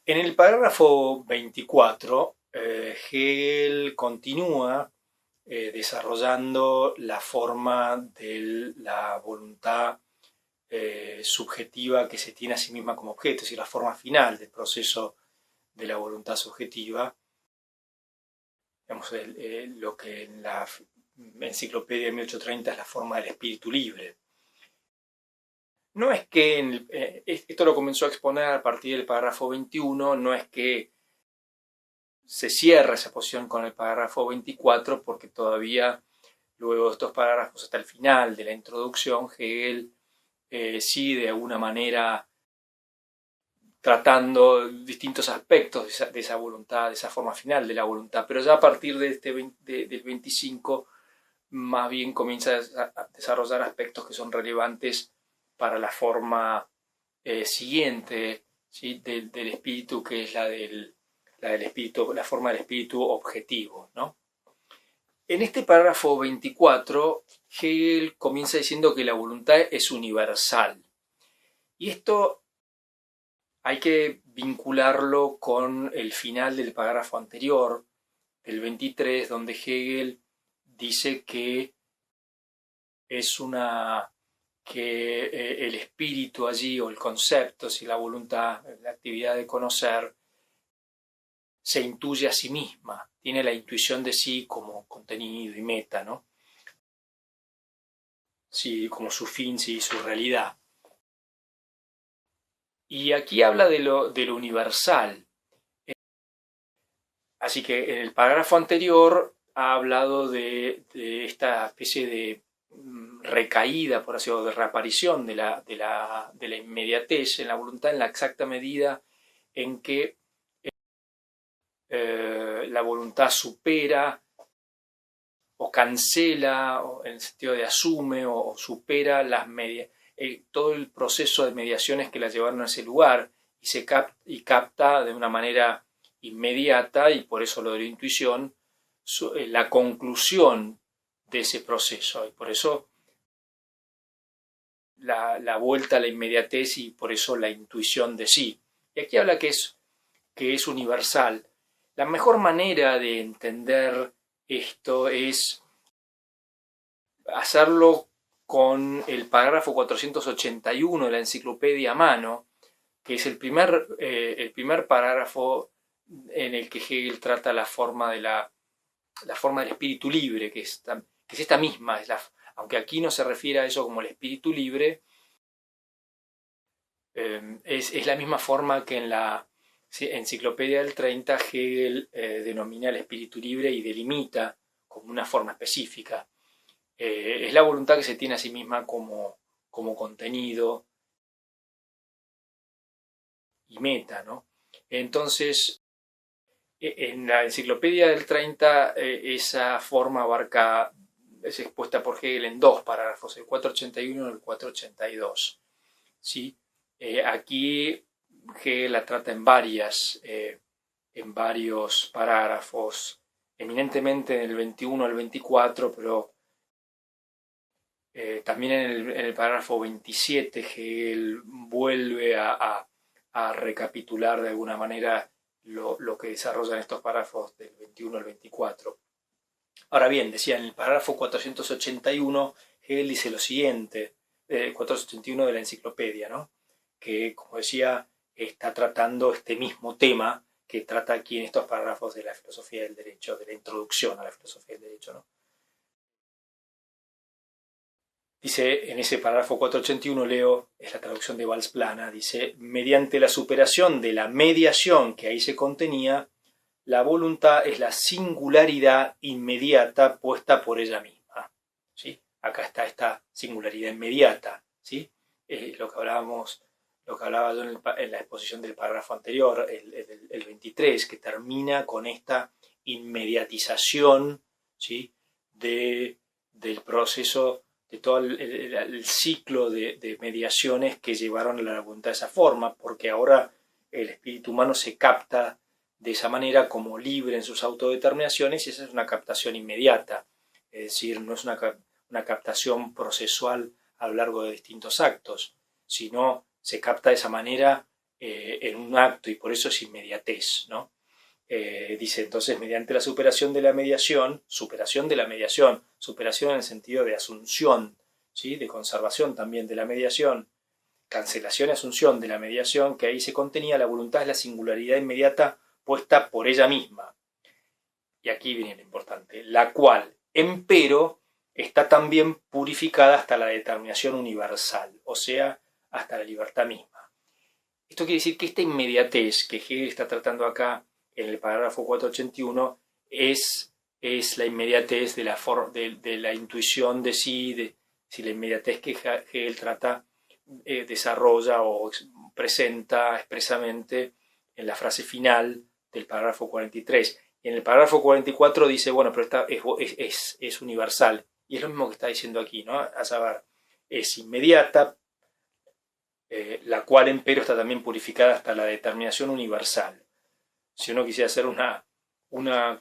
En el párrafo 24, Hegel continúa desarrollando la forma de la voluntad subjetiva que se tiene a sí misma como objeto, es decir, la forma final del proceso de la voluntad subjetiva, digamos, lo que en la enciclopedia de 1830 es la forma del espíritu libre. No es que, esto lo comenzó a exponer a partir del párrafo 21, no es que se cierra esa posición con el párrafo 24, porque todavía luego de estos párrafos hasta el final de la introducción, Hegel sí de alguna manera tratando distintos aspectos de esa voluntad, de esa forma final de la voluntad, pero ya a partir del 25 más bien comienza a desarrollar aspectos que son relevantes para la forma siguiente, ¿sí? del espíritu, que es la del espíritu, la forma del espíritu objetivo, ¿no? En este párrafo 24, Hegel comienza diciendo que la voluntad es universal. Y esto hay que vincularlo con el final del párrafo anterior, del 23, donde Hegel dice que es que el espíritu allí, o el concepto, si la voluntad, la actividad de conocer, se intuye a sí misma, tiene la intuición de sí como contenido y meta, ¿no? Sí, como su fin, sí, su realidad. Y aquí habla de lo universal. Así que en el párrafo anterior ha hablado de esta especie de recaída, por así decirlo, de reaparición de la inmediatez en la voluntad, en la exacta medida en que la voluntad supera o cancela, o en el sentido de asume o supera todo el proceso de mediaciones que la llevaron a ese lugar y capta de una manera inmediata, y por eso lo de la intuición, la conclusión de ese proceso, y por eso la vuelta a la inmediatez, y por eso la intuición de sí. Y aquí habla que es universal. La mejor manera de entender esto es hacerlo con el párrafo 481 de la enciclopedia a mano, que es el primer párrafo en el que Hegel trata la forma del espíritu libre, que es esta misma, aunque aquí no se refiere a eso como el espíritu libre, es la misma forma que en la enciclopedia del 30 Hegel denomina el espíritu libre y delimita como una forma específica. Es la voluntad que se tiene a sí misma como contenido y meta, ¿no? Entonces, en la enciclopedia del 30 esa forma es expuesta por Hegel en dos párrafos, el 481 y el 482. ¿Sí? Aquí Hegel la trata en varios parágrafos, eminentemente en el 21 al 24, pero también en el párrafo 27 Hegel vuelve a recapitular de alguna manera lo que desarrollan estos párrafos del 21 al 24. Ahora bien, decía, en el párrafo 481 Hegel dice lo siguiente, 481 de la enciclopedia, ¿no? Que, como decía, está tratando este mismo tema que trata aquí en estos párrafos de la filosofía del derecho, de la introducción a la filosofía del derecho, ¿no? Dice, en ese párrafo 481 leo, es la traducción de Valls-Plana, dice, mediante la superación de la mediación que ahí se contenía, la voluntad es la singularidad inmediata puesta por ella misma. ¿Sí? Acá está esta singularidad inmediata, ¿sí? Lo que hablaba yo en la exposición del párrafo anterior, el 23, que termina con esta inmediatización, ¿sí? del proceso, de todo el ciclo de mediaciones que llevaron a la voluntad de esa forma, porque ahora el espíritu humano se capta de esa manera como libre en sus autodeterminaciones, y esa es una captación inmediata, es decir, no es una captación procesual a lo largo de distintos actos, sino se capta de esa manera en un acto y por eso es inmediatez, ¿no? Dice entonces, mediante la superación de la mediación en el sentido de asunción, ¿sí? De conservación también de la mediación, cancelación y asunción de la mediación, que ahí se contenía, la voluntad es la singularidad inmediata puesta por ella misma. Y aquí viene lo importante, la cual, empero, está también purificada hasta la determinación universal, o sea, hasta la libertad misma. Esto quiere decir que esta inmediatez que Hegel está tratando acá en el parágrafo 481 es la inmediatez de la intuición de sí, la inmediatez que Hegel trata, desarrolla o presenta expresamente en la frase final del parágrafo 43. En el parágrafo 44 dice, bueno, pero esta es universal. Y es lo mismo que está diciendo aquí, ¿no? A saber, es inmediata, la cual empero está también purificada hasta la determinación universal. Si uno quisiera hacer una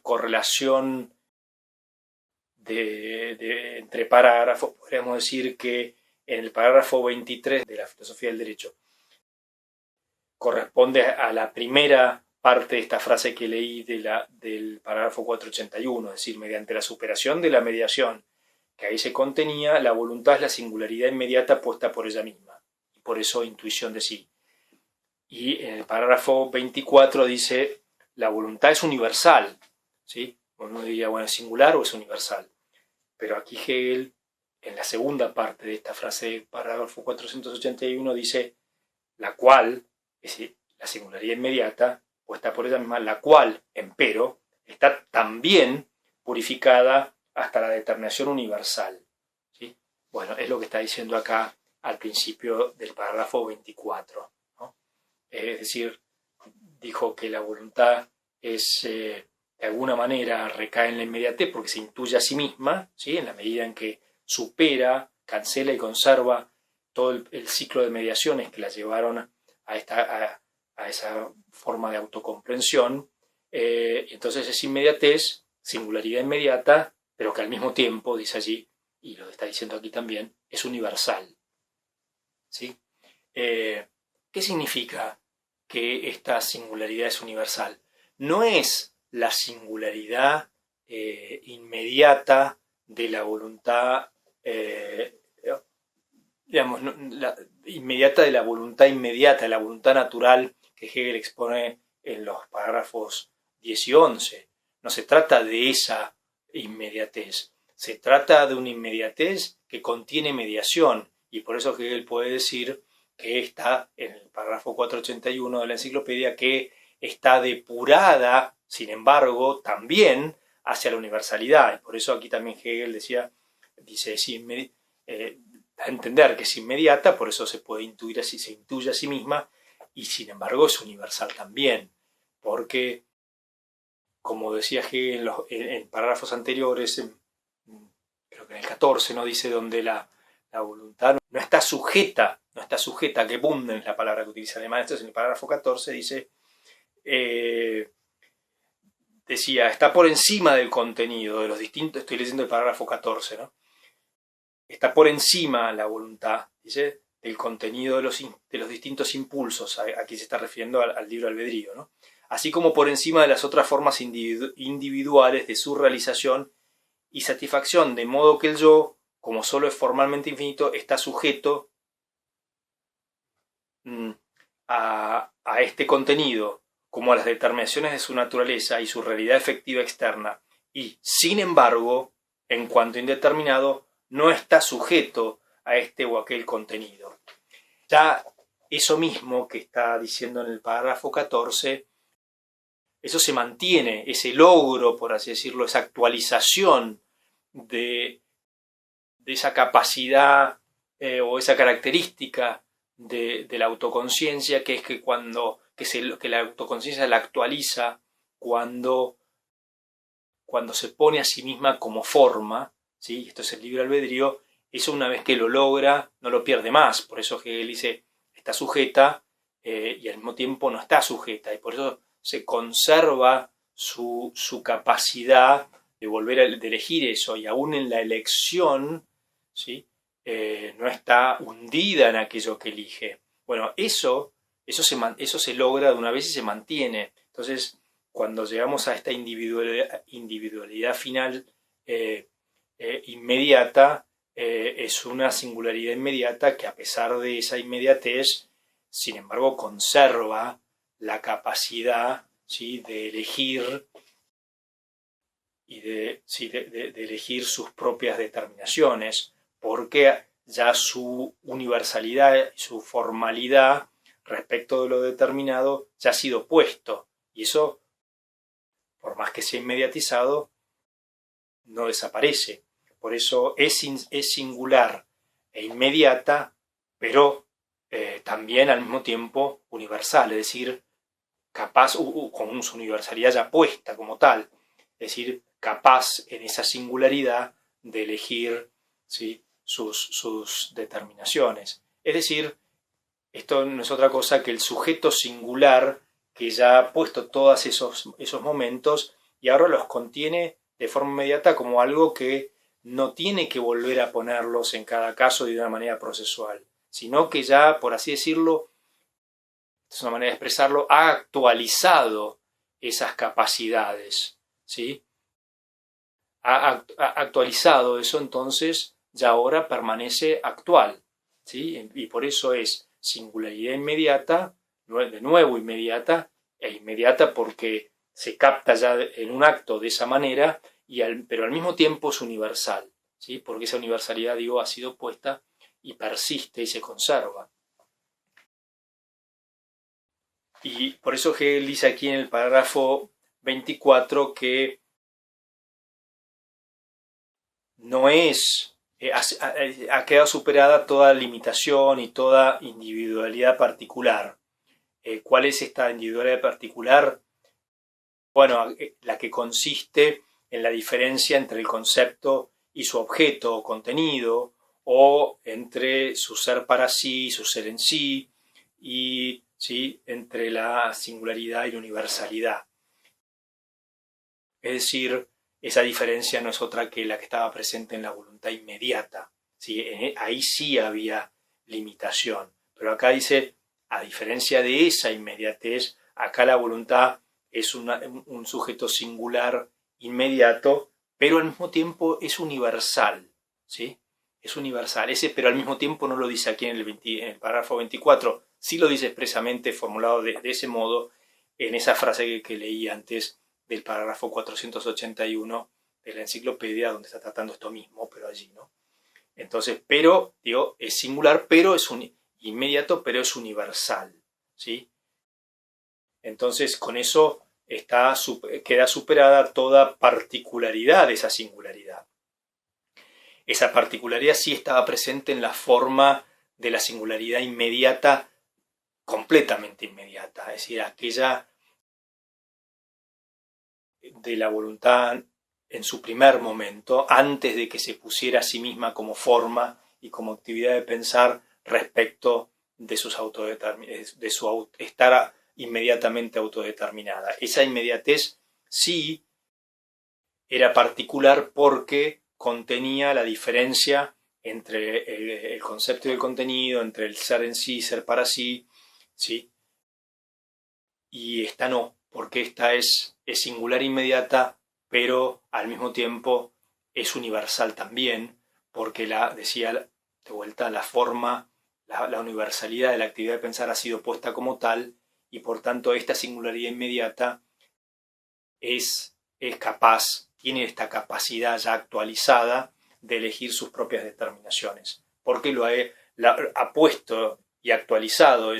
correlación entre parágrafos, podríamos decir que en el parágrafo 23 de la filosofía del derecho corresponde a la primera parte de esta frase que leí del parágrafo 481, es decir, mediante la superación de la mediación que ahí se contenía, la voluntad es la singularidad inmediata puesta por ella misma, y por eso intuición de sí. Y en el parágrafo 24 dice, la voluntad es universal, ¿sí? Uno diría, bueno, ¿es singular o es universal? Pero aquí Hegel, en la segunda parte de esta frase del parágrafo 481, dice, la cual, es decir, la singularidad inmediata, puesta por ella misma, la cual, empero, está también purificada hasta la determinación universal, ¿sí? Bueno, es lo que está diciendo acá al principio del parágrafo 24, ¿no? Es decir, dijo que la voluntad es, de alguna manera, recae en la inmediatez porque se intuye a sí misma, ¿sí? En la medida en que supera, cancela y conserva todo el ciclo de mediaciones que la llevaron a esa forma de autocomprensión. Entonces es inmediatez, singularidad inmediata, pero que al mismo tiempo, dice allí, y lo está diciendo aquí también, es universal, ¿sí? ¿Qué significa que esta singularidad es universal? No es la singularidad inmediata de la voluntad, digamos, inmediata de la voluntad inmediata, de la voluntad natural que Hegel expone en los parágrafos 10 y 11. No se trata de esa inmediatez, se trata de una inmediatez que contiene mediación, y por eso Hegel puede decir que está en el parágrafo 481 de la enciclopedia, que está depurada, sin embargo, también hacia la universalidad. Y por eso aquí también Hegel dice, a entender que es inmediata, por eso se puede intuir así, se intuye a sí misma, y sin embargo es universal también, porque, como decía Hegel en párrafos anteriores, creo que en el 14, ¿no? Dice donde la voluntad no está sujeta, gebunden es la palabra que utiliza alemán. Entonces en el párrafo 14 dice, decía, está por encima del contenido de los distintos, estoy leyendo el párrafo 14, ¿no? Está por encima la voluntad, dice, del contenido de los distintos impulsos. Aquí se está refiriendo al libre albedrío, ¿no? Así como por encima de las otras formas individuales de su realización y satisfacción, de modo que el yo, como solo es formalmente infinito, está sujeto a este contenido, como a las determinaciones de su naturaleza y su realidad efectiva externa, y, sin embargo, en cuanto indeterminado, no está sujeto a este o aquel contenido. Ya eso mismo que está diciendo en el párrafo 14, eso se mantiene, ese logro, por así decirlo, esa actualización de esa capacidad o esa característica de la autoconciencia, que es que la autoconciencia la actualiza cuando se pone a sí misma como forma, ¿sí? Esto es el libre albedrío. Eso, una vez que lo logra, no lo pierde más. Por eso Hegel dice, está sujeta y al mismo tiempo no está sujeta, y por eso se conserva su capacidad de elegir eso, y aún en la elección, ¿sí? No está hundida en aquello que elige. Bueno, eso eso se logra de una vez y se mantiene. Entonces, cuando llegamos a esta individualidad final inmediata, es una singularidad inmediata que, a pesar de esa inmediatez, sin embargo conserva la capacidad, ¿sí?, de elegir y de elegir sus propias determinaciones, porque ya su universalidad y su formalidad respecto de lo determinado ya ha sido puesto, y eso, por más que sea inmediatizado, no desaparece. Por eso es singular e inmediata, pero también al mismo tiempo universal, es decir, capaz, con su universalidad ya puesta como tal, es decir, capaz en esa singularidad de elegir, ¿sí?, sus determinaciones. Es decir, esto no es otra cosa que el sujeto singular que ya ha puesto todos esos momentos y ahora los contiene de forma inmediata como algo que no tiene que volver a ponerlos en cada caso de una manera procesual, sino que ya, por así decirlo, es una manera de expresarlo, ha actualizado esas capacidades, ¿sí? Ha actualizado eso, entonces ya ahora permanece actual, ¿sí? Y por eso es singularidad inmediata, de nuevo inmediata, e inmediata porque se capta ya en un acto de esa manera, pero al mismo tiempo es universal, ¿sí?, porque esa universalidad, digo, ha sido puesta y persiste y se conserva. Y por eso Hegel dice aquí en el parágrafo 24 que no es, ha quedado superada toda limitación y toda individualidad particular. ¿Cuál es esta individualidad particular? Bueno, la que consiste en la diferencia entre el concepto y su objeto o contenido, o entre su ser para sí y su ser en sí, y ¿sí?, entre la singularidad y la universalidad. Es decir, esa diferencia no es otra que la que estaba presente en la voluntad inmediata, ¿sí? Ahí sí había limitación, pero acá dice, a diferencia de esa inmediatez, acá la voluntad es un sujeto singular inmediato, pero al mismo tiempo es universal, ¿sí? Es universal, pero al mismo tiempo no lo dice aquí en el párrafo 24, sí lo dice expresamente formulado de ese modo en esa frase que leí antes del parágrafo 481 de la enciclopedia, donde está tratando esto mismo, pero allí, ¿no? Entonces, pero, digo, es singular, pero es inmediato, pero es universal, ¿sí? Entonces, con eso queda superada toda particularidad de esa singularidad. Esa particularidad sí estaba presente en la forma de la singularidad inmediata, completamente inmediata, es decir, aquella de la voluntad en su primer momento, antes de que se pusiera a sí misma como forma y como actividad de pensar respecto de su estar inmediatamente autodeterminada. Esa inmediatez sí era particular porque contenía la diferencia entre el concepto y el contenido, entre el ser en sí, ser para sí, ¿sí? Y esta no, porque esta es singular inmediata, pero al mismo tiempo es universal también, porque decía de vuelta, la forma, la universalidad de la actividad de pensar ha sido puesta como tal, y por tanto esta singularidad inmediata es capaz, tiene esta capacidad ya actualizada de elegir sus propias determinaciones, porque ha puesto y actualizado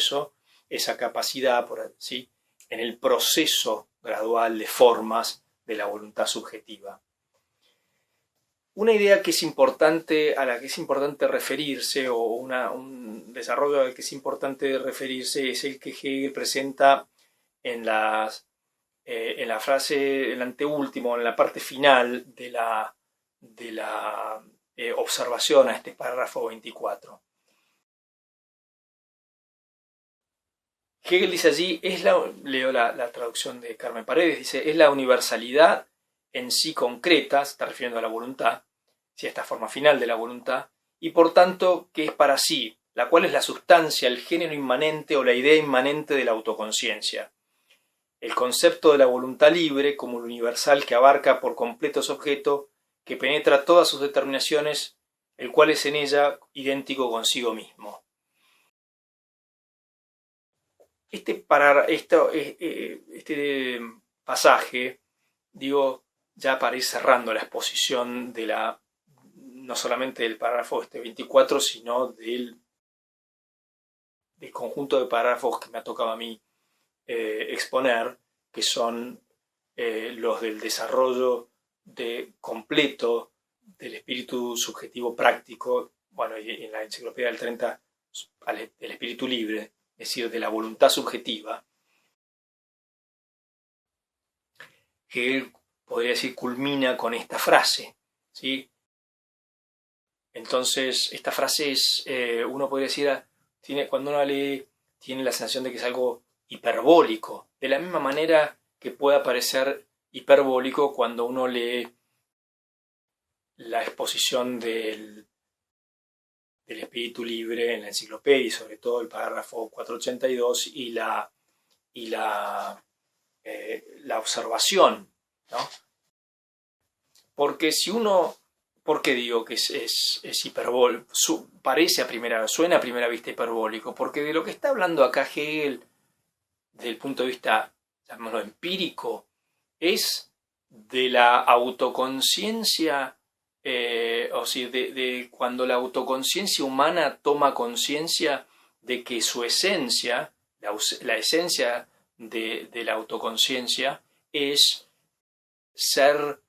esa capacidad, ¿sí?, en el proceso gradual de formas de la voluntad subjetiva. Una idea que es importante, a la que es importante referirse, o un desarrollo al que es importante referirse, es el que Hegel presenta en la frase, el anteúltimo, en la parte final de la observación a este párrafo 24. Hegel dice allí, leo la traducción de Carmen Paredes, dice, es la universalidad en sí concreta, se está refiriendo a la voluntad, a esta forma final de la voluntad, y por tanto que es para sí, la cual es la sustancia, el género inmanente o la idea inmanente de la autoconciencia. El concepto de la voluntad libre como el universal que abarca por completo su objeto, que penetra todas sus determinaciones, el cual es en ella idéntico consigo mismo. Este pasaje, ya para ir cerrando la exposición no solamente del párrafo 24, sino del conjunto de párrafos que me ha tocado a mí exponer, que son los del desarrollo completo del espíritu subjetivo práctico, y en la enciclopedia del 30, el espíritu libre, es decir, de la voluntad subjetiva, que él podría decir culmina con esta frase, ¿sí? Entonces, esta frase es, uno podría decir, cuando uno lee, tiene la sensación de que es algo hiperbólico, de la misma manera que puede parecer hiperbólico cuando uno lee la exposición del espíritu libre en la enciclopedia, y sobre todo el párrafo 482 y la observación, ¿no? Porque ¿por qué digo que es hiperbólico? Suena a primera vista hiperbólico, porque de lo que está hablando acá Hegel, desde el punto de vista, llamémoslo empírico, es de la autoconciencia, o sea, de cuando la autoconciencia humana toma conciencia de que su esencia, la esencia de la autoconciencia es ser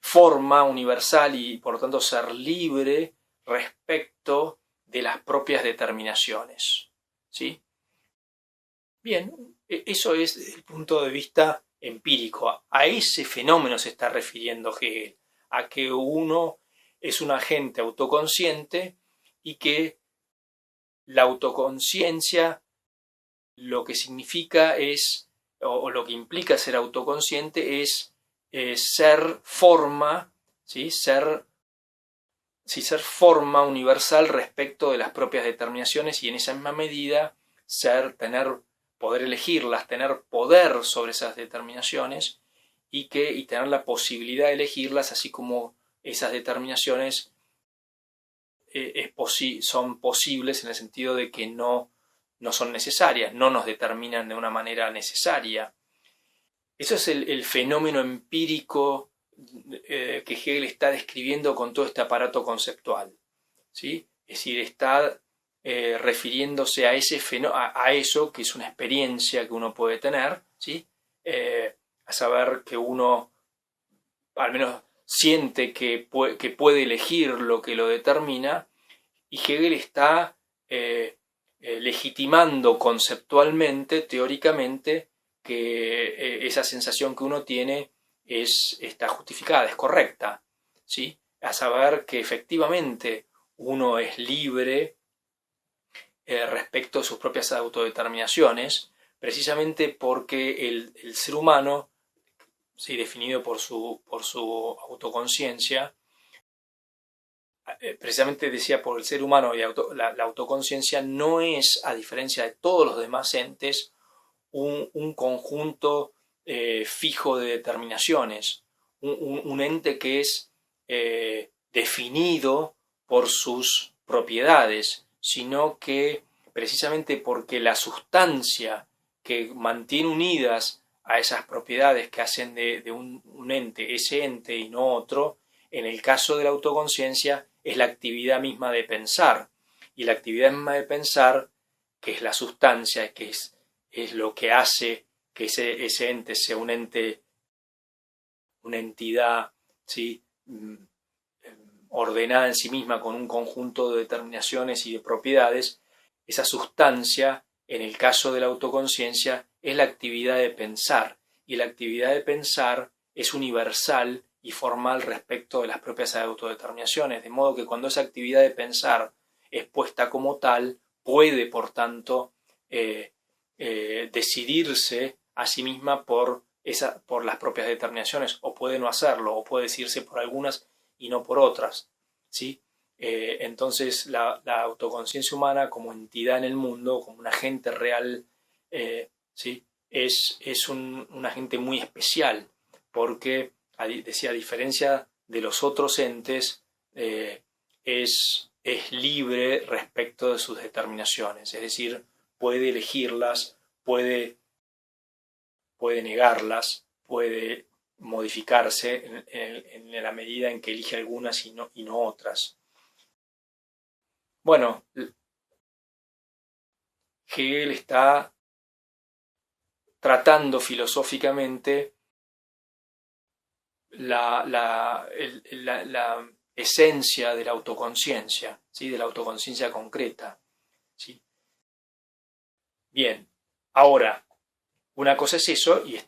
forma universal y por lo tanto ser libre respecto de las propias determinaciones, ¿sí? Bien, eso es desde el punto de vista empírico. A ese fenómeno se está refiriendo Hegel, a que uno es un agente autoconsciente y que la autoconciencia lo que significa es, o lo que implica ser autoconsciente es ser forma, ¿sí? Ser forma universal respecto de las propias determinaciones, y en esa misma medida poder elegirlas, tener poder sobre esas determinaciones y tener la posibilidad de elegirlas, así como esas determinaciones son posibles en el sentido de que no son necesarias, no nos determinan de una manera necesaria. Eso es el fenómeno empírico que Hegel está describiendo con todo este aparato conceptual, ¿sí? Es decir, está refiriéndose a eso que es una experiencia que uno puede tener, ¿sí? A saber que uno al menos siente que puede elegir lo que lo determina, y Hegel está legitimando conceptualmente, teóricamente, que esa sensación que uno tiene está justificada, es correcta, ¿sí? A saber que efectivamente uno es libre respecto a sus propias autodeterminaciones, precisamente porque el ser humano, ¿sí?, definido por su autoconciencia, precisamente decía, por el ser humano y la autoconciencia no es, a diferencia de todos los demás entes, un conjunto fijo de determinaciones, un ente que es definido por sus propiedades, sino que precisamente porque la sustancia que mantiene unidas a esas propiedades que hacen de un ente, ese ente y no otro, en el caso de la autoconciencia es la actividad misma de pensar, y la actividad misma de pensar, que es la sustancia, que es lo que hace que ese ente sea un ente, una entidad, ¿sí?, ordenada en sí misma con un conjunto de determinaciones y de propiedades. Esa sustancia, en el caso de la autoconciencia, es la actividad de pensar, y la actividad de pensar es universal y formal respecto de las propias autodeterminaciones, de modo que cuando esa actividad de pensar es puesta como tal, puede, por tanto, decidirse a sí misma por las propias determinaciones, o puede no hacerlo, o puede decidirse por algunas y no por otras, ¿sí? Entonces la autoconciencia humana como entidad en el mundo, como un agente real, ¿sí? es un agente muy especial, porque, decía, a diferencia de los otros entes, es libre respecto de sus determinaciones, es decir, puede elegirlas, puede negarlas, puede modificarse en la medida en que elige algunas y no otras. Bueno, Hegel está tratando filosóficamente la esencia de la autoconciencia, ¿sí? De la autoconciencia concreta, ¿sí? Bien, ahora, una cosa es eso, y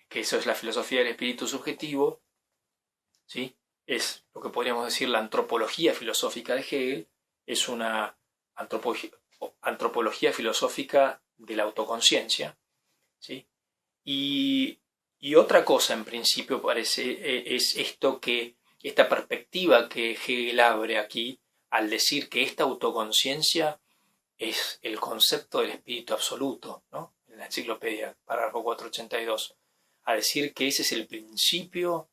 que eso es la filosofía del espíritu subjetivo, ¿sí? Es lo que podríamos decir la antropología filosófica de Hegel, es una antropología filosófica de la autoconciencia, ¿sí? Y otra cosa, en principio, parece, es esta perspectiva que Hegel abre aquí al decir que esta autoconciencia es el concepto del espíritu absoluto, ¿no? En la enciclopedia, párrafo 482, a decir que ese es el principio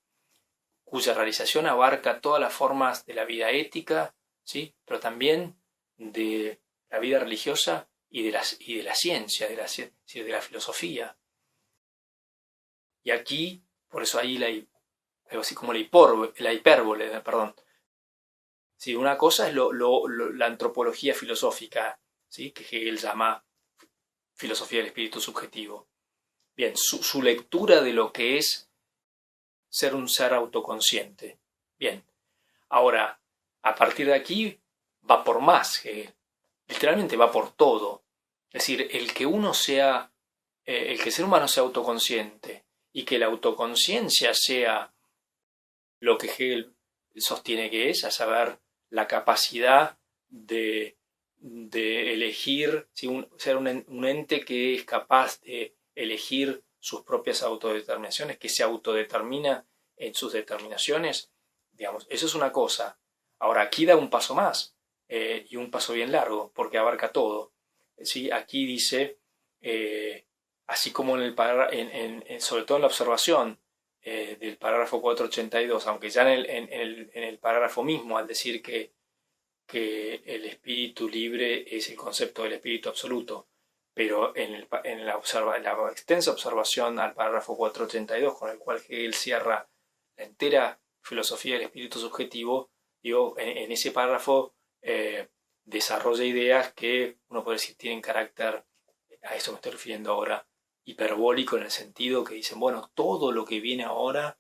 cuya realización abarca todas las formas de la vida ética, ¿sí? Pero también de la vida religiosa y de la ciencia, de la filosofía. Y aquí, por eso ahí algo así como la hipérbole, perdón. Sí, una cosa es la antropología filosófica, ¿sí? Que Hegel llama filosofía del espíritu subjetivo. Bien, su lectura de lo que es ser un ser autoconsciente. Bien, ahora, a partir de aquí va por más, Hegel. Literalmente va por todo. Es decir, el que el ser humano sea autoconsciente y que la autoconciencia sea lo que Hegel sostiene que es, a saber, la capacidad de elegir, ¿sí? Ser un ente que es capaz de elegir sus propias autodeterminaciones, que se autodetermina en sus determinaciones, digamos, eso es una cosa. Ahora, aquí da un paso más, y un paso bien largo, porque abarca todo. ¿Sí? Aquí dice, así como sobre todo en la observación del parágrafo 482, aunque ya en el parágrafo mismo, al decir que el espíritu libre es el concepto del espíritu absoluto, pero en la extensa observación al parágrafo 482, con el cual Hegel cierra la entera filosofía del espíritu subjetivo, digo, en ese párrafo desarrolla ideas que uno puede decir tienen carácter, a eso me estoy refiriendo ahora, hiperbólico, en el sentido que dicen, bueno, todo lo que viene ahora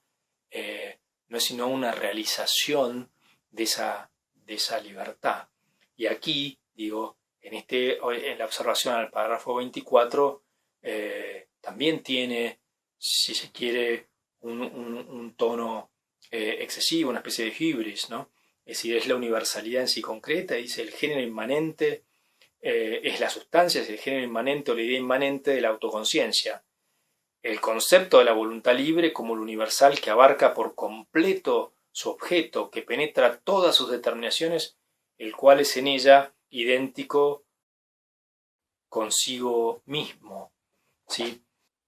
no es sino una realización de esa libertad. Y aquí, digo, en la observación al parágrafo 24, también tiene, si se quiere, un tono excesivo, una especie de hibris, ¿no? Es decir, es la universalidad en sí concreta, dice el género inmanente es la sustancia, es el género inmanente o la idea inmanente de la autoconciencia. El concepto de la voluntad libre como lo universal que abarca por completo su objeto, que penetra todas sus determinaciones, el cual es en ella idéntico consigo mismo. ¿Sí?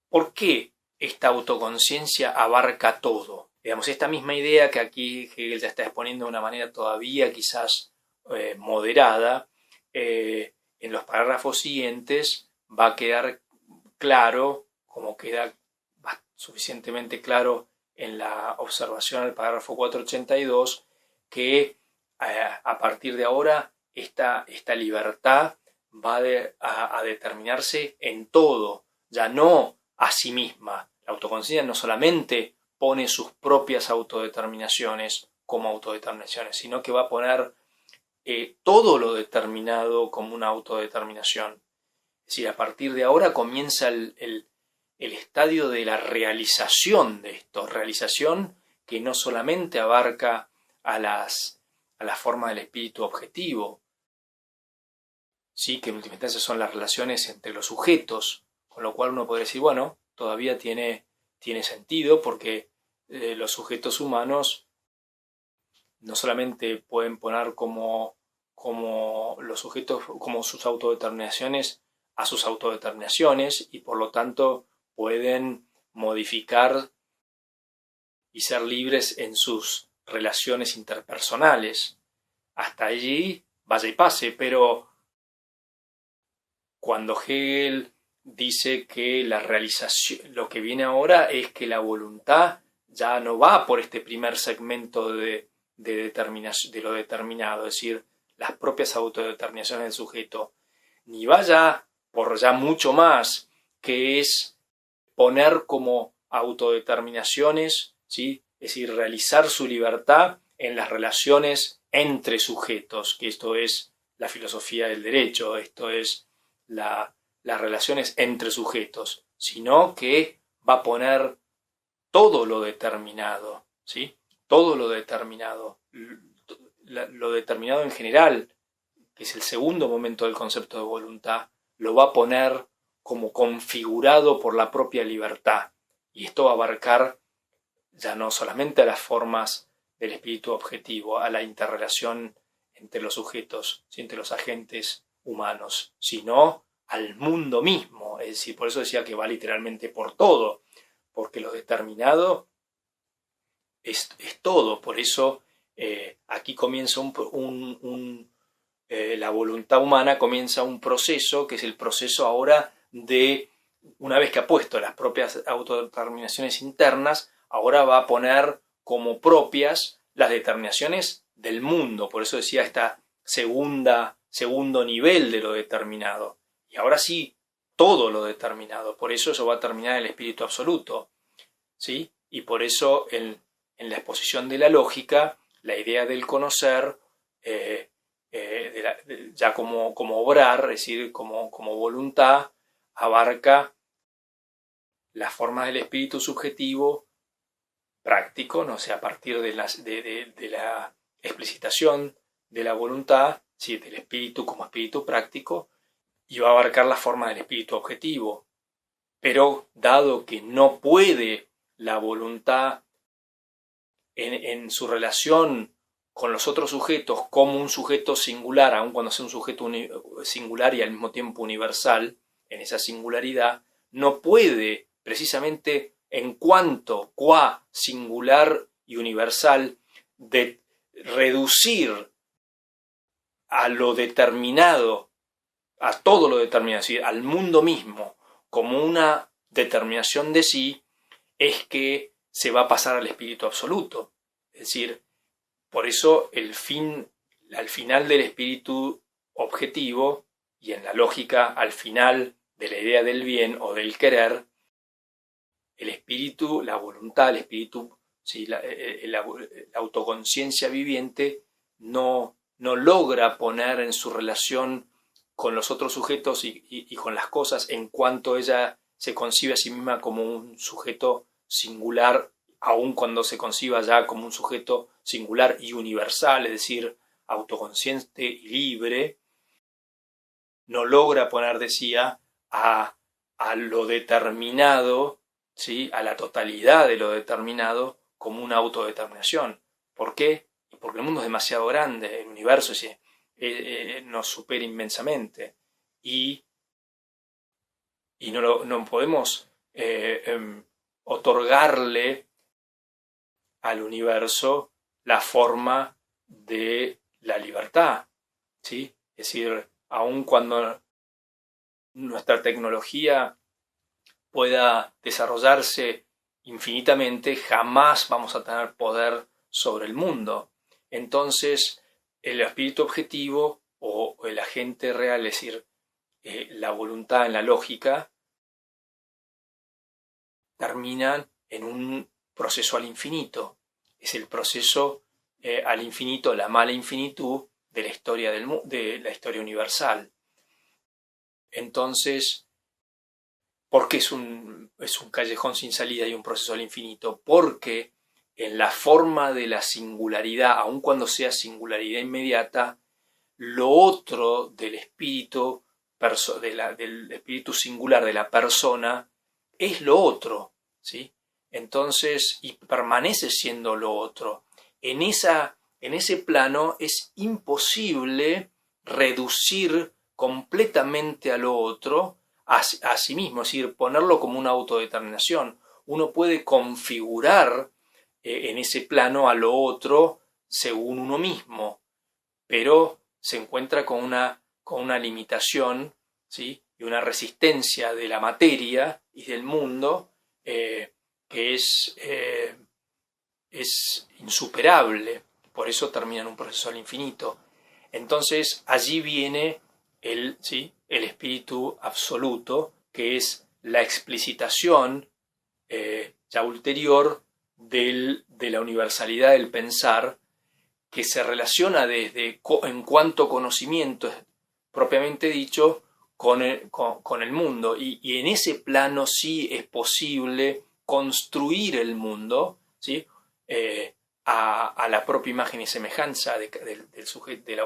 ¿Por qué esta autoconciencia abarca todo? Digamos, esta misma idea que aquí Hegel ya está exponiendo de una manera todavía quizás moderada, en los párrafos siguientes va a quedar claro, como queda suficientemente claro en la observación al parágrafo 482, que a partir de ahora esta libertad va a determinarse en todo, ya no a sí misma. La autoconciencia no solamente pone sus propias autodeterminaciones como autodeterminaciones, sino que va a poner todo lo determinado como una autodeterminación. Es decir, a partir de ahora comienza el estadio de la realización de esto, realización que no solamente abarca a las formas del espíritu objetivo, sí, que en última instancia son las relaciones entre los sujetos, con lo cual uno puede decir, bueno, todavía tiene sentido porque los sujetos humanos no solamente pueden poner como los sujetos, como sus autodeterminaciones a sus autodeterminaciones, y por lo tanto pueden modificar y ser libres en sus relaciones interpersonales. Hasta allí vaya y pase, pero cuando Hegel dice que la realización, lo que viene ahora es que la voluntad ya no va por este primer segmento de lo determinado, es decir, las propias autodeterminaciones del sujeto, ni vaya por ya mucho más, que es poner como autodeterminaciones, ¿sí? Es decir, realizar su libertad en las relaciones entre sujetos, que esto es la filosofía del derecho, esto es las relaciones entre sujetos, sino que va a poner todo lo determinado, ¿sí? Todo lo determinado en general, que es el segundo momento del concepto de voluntad, lo va a poner como configurado por la propia libertad. Y esto va a abarcar ya no solamente a las formas del espíritu objetivo, a la interrelación entre los sujetos, entre los agentes humanos, sino al mundo mismo. Es decir, por eso decía que va literalmente por todo, porque lo determinado es todo. Por eso aquí comienza la voluntad humana comienza un proceso, que es el proceso ahora de, una vez que ha puesto las propias autodeterminaciones internas, ahora va a poner como propias las determinaciones del mundo. Por eso decía esta segundo nivel de lo determinado. Y ahora sí, todo lo determinado. Por eso va a terminar el espíritu absoluto, ¿sí? Y por eso en la exposición de la lógica, la idea del conocer, ya como obrar, es decir, como voluntad, abarca las formas del espíritu subjetivo práctico, no sé, a partir de la explicitación de la voluntad, ¿sí? Del espíritu como espíritu práctico, y va a abarcar las formas del espíritu objetivo. Pero dado que no puede la voluntad en su relación con los otros sujetos como un sujeto singular, aun cuando sea un sujeto singular y al mismo tiempo universal, en esa singularidad, no puede, precisamente en cuanto qua singular y universal, de reducir a lo determinado, a todo lo determinado, es decir, al mundo mismo, como una determinación de sí, es que se va a pasar al espíritu absoluto. Es decir, por eso al final del espíritu objetivo, y en la lógica al final de la idea del bien o del querer, el espíritu, la voluntad, el espíritu, ¿sí? la autoconciencia viviente no logra poner en su relación con los otros sujetos y con las cosas, en cuanto ella se concibe a sí misma como un sujeto singular, aun cuando se conciba ya como un sujeto singular y universal, es decir, autoconsciente y libre, no logra poner, decía, a lo determinado, ¿sí? A la totalidad de lo determinado como una autodeterminación. ¿Por qué? Porque el mundo es demasiado grande, el universo nos supera inmensamente, y no podemos otorgarle al universo la forma de la libertad, ¿sí? Es decir, aun cuando nuestra tecnología pueda desarrollarse infinitamente, jamás vamos a tener poder sobre el mundo. Entonces, el espíritu objetivo o el agente real, es decir, la voluntad en la lógica, terminan en un proceso al infinito. Es el proceso al infinito, la mala infinitud de la historia de la historia universal. Entonces, ¿por qué es un callejón sin salida y un proceso al infinito? Porque en la forma de la singularidad, aun cuando sea singularidad inmediata, lo otro del espíritu, del espíritu singular de la persona, es lo otro, ¿sí? Entonces, y permanece siendo lo otro. En esa en ese plano es imposible reducir completamente a lo otro a sí mismo, es decir, ponerlo como una autodeterminación. Uno puede configurar en ese plano a lo otro según uno mismo, pero se encuentra con una limitación, ¿sí? Y una resistencia de la materia y del mundo que es insuperable. Por eso termina en un proceso al infinito. Entonces allí viene el espíritu absoluto, que es la explicitación ya ulterior de la universalidad del pensar, que se relaciona en cuanto conocimiento propiamente dicho con el mundo, y en ese plano sí es posible construir el mundo, ¿sí? A la propia imagen y semejanza del sujeto, de la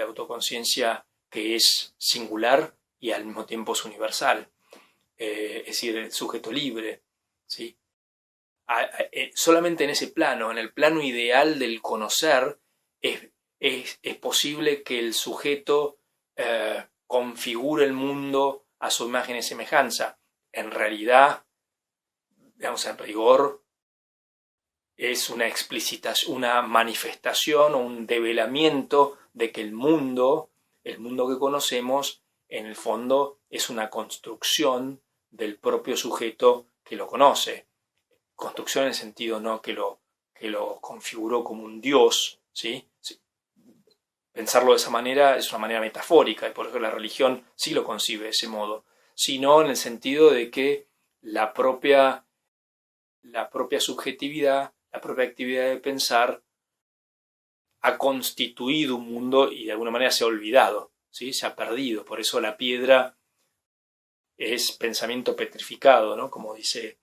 autoconciencia que es singular y al mismo tiempo es universal, es decir, el sujeto libre, ¿sí? Solamente en ese plano, en el plano ideal del conocer, es posible que el sujeto configure el mundo a su imagen y semejanza. En realidad, digamos, en rigor, es una explicitación, una manifestación o un develamiento de que el mundo que conocemos, en el fondo es una construcción del propio sujeto que lo conoce. Construcción en el sentido no que lo configuró como un dios, ¿sí? Pensarlo de esa manera es una manera metafórica, y por eso la religión sí lo concibe de ese modo, sino en el sentido de que la propia subjetividad, la propia actividad de pensar ha constituido un mundo y de alguna manera se ha olvidado, ¿sí? Se ha perdido. Por eso la piedra es pensamiento petrificado, ¿no? Como dice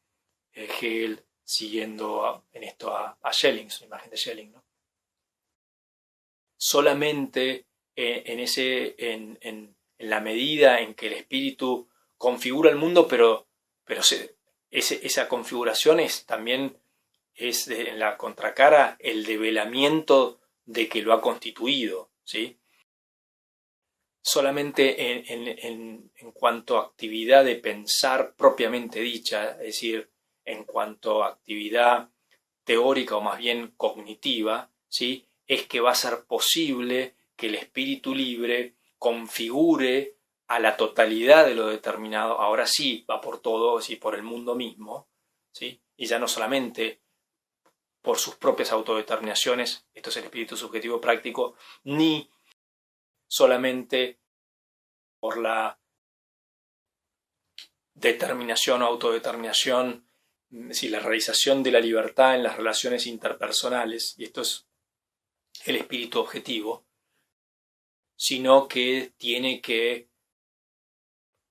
Hegel, siguiendo en esto a Schelling, su imagen de Schelling, ¿no? Solamente en la medida en que el espíritu configura el mundo, pero esa configuración también es en la contracara el develamiento de que lo ha constituido, ¿sí? Solamente en cuanto a actividad de pensar propiamente dicha, es decir, en cuanto a actividad teórica o más bien cognitiva, ¿sí? Es que va a ser posible que el espíritu libre configure a la totalidad de lo determinado, ahora sí va por todo, sí, por el mundo mismo, ¿sí? Y ya no solamente por sus propias autodeterminaciones, esto es el espíritu subjetivo práctico, ni solamente por la determinación o autodeterminación, es la realización de la libertad en las relaciones interpersonales, y esto es el espíritu objetivo, sino que tiene que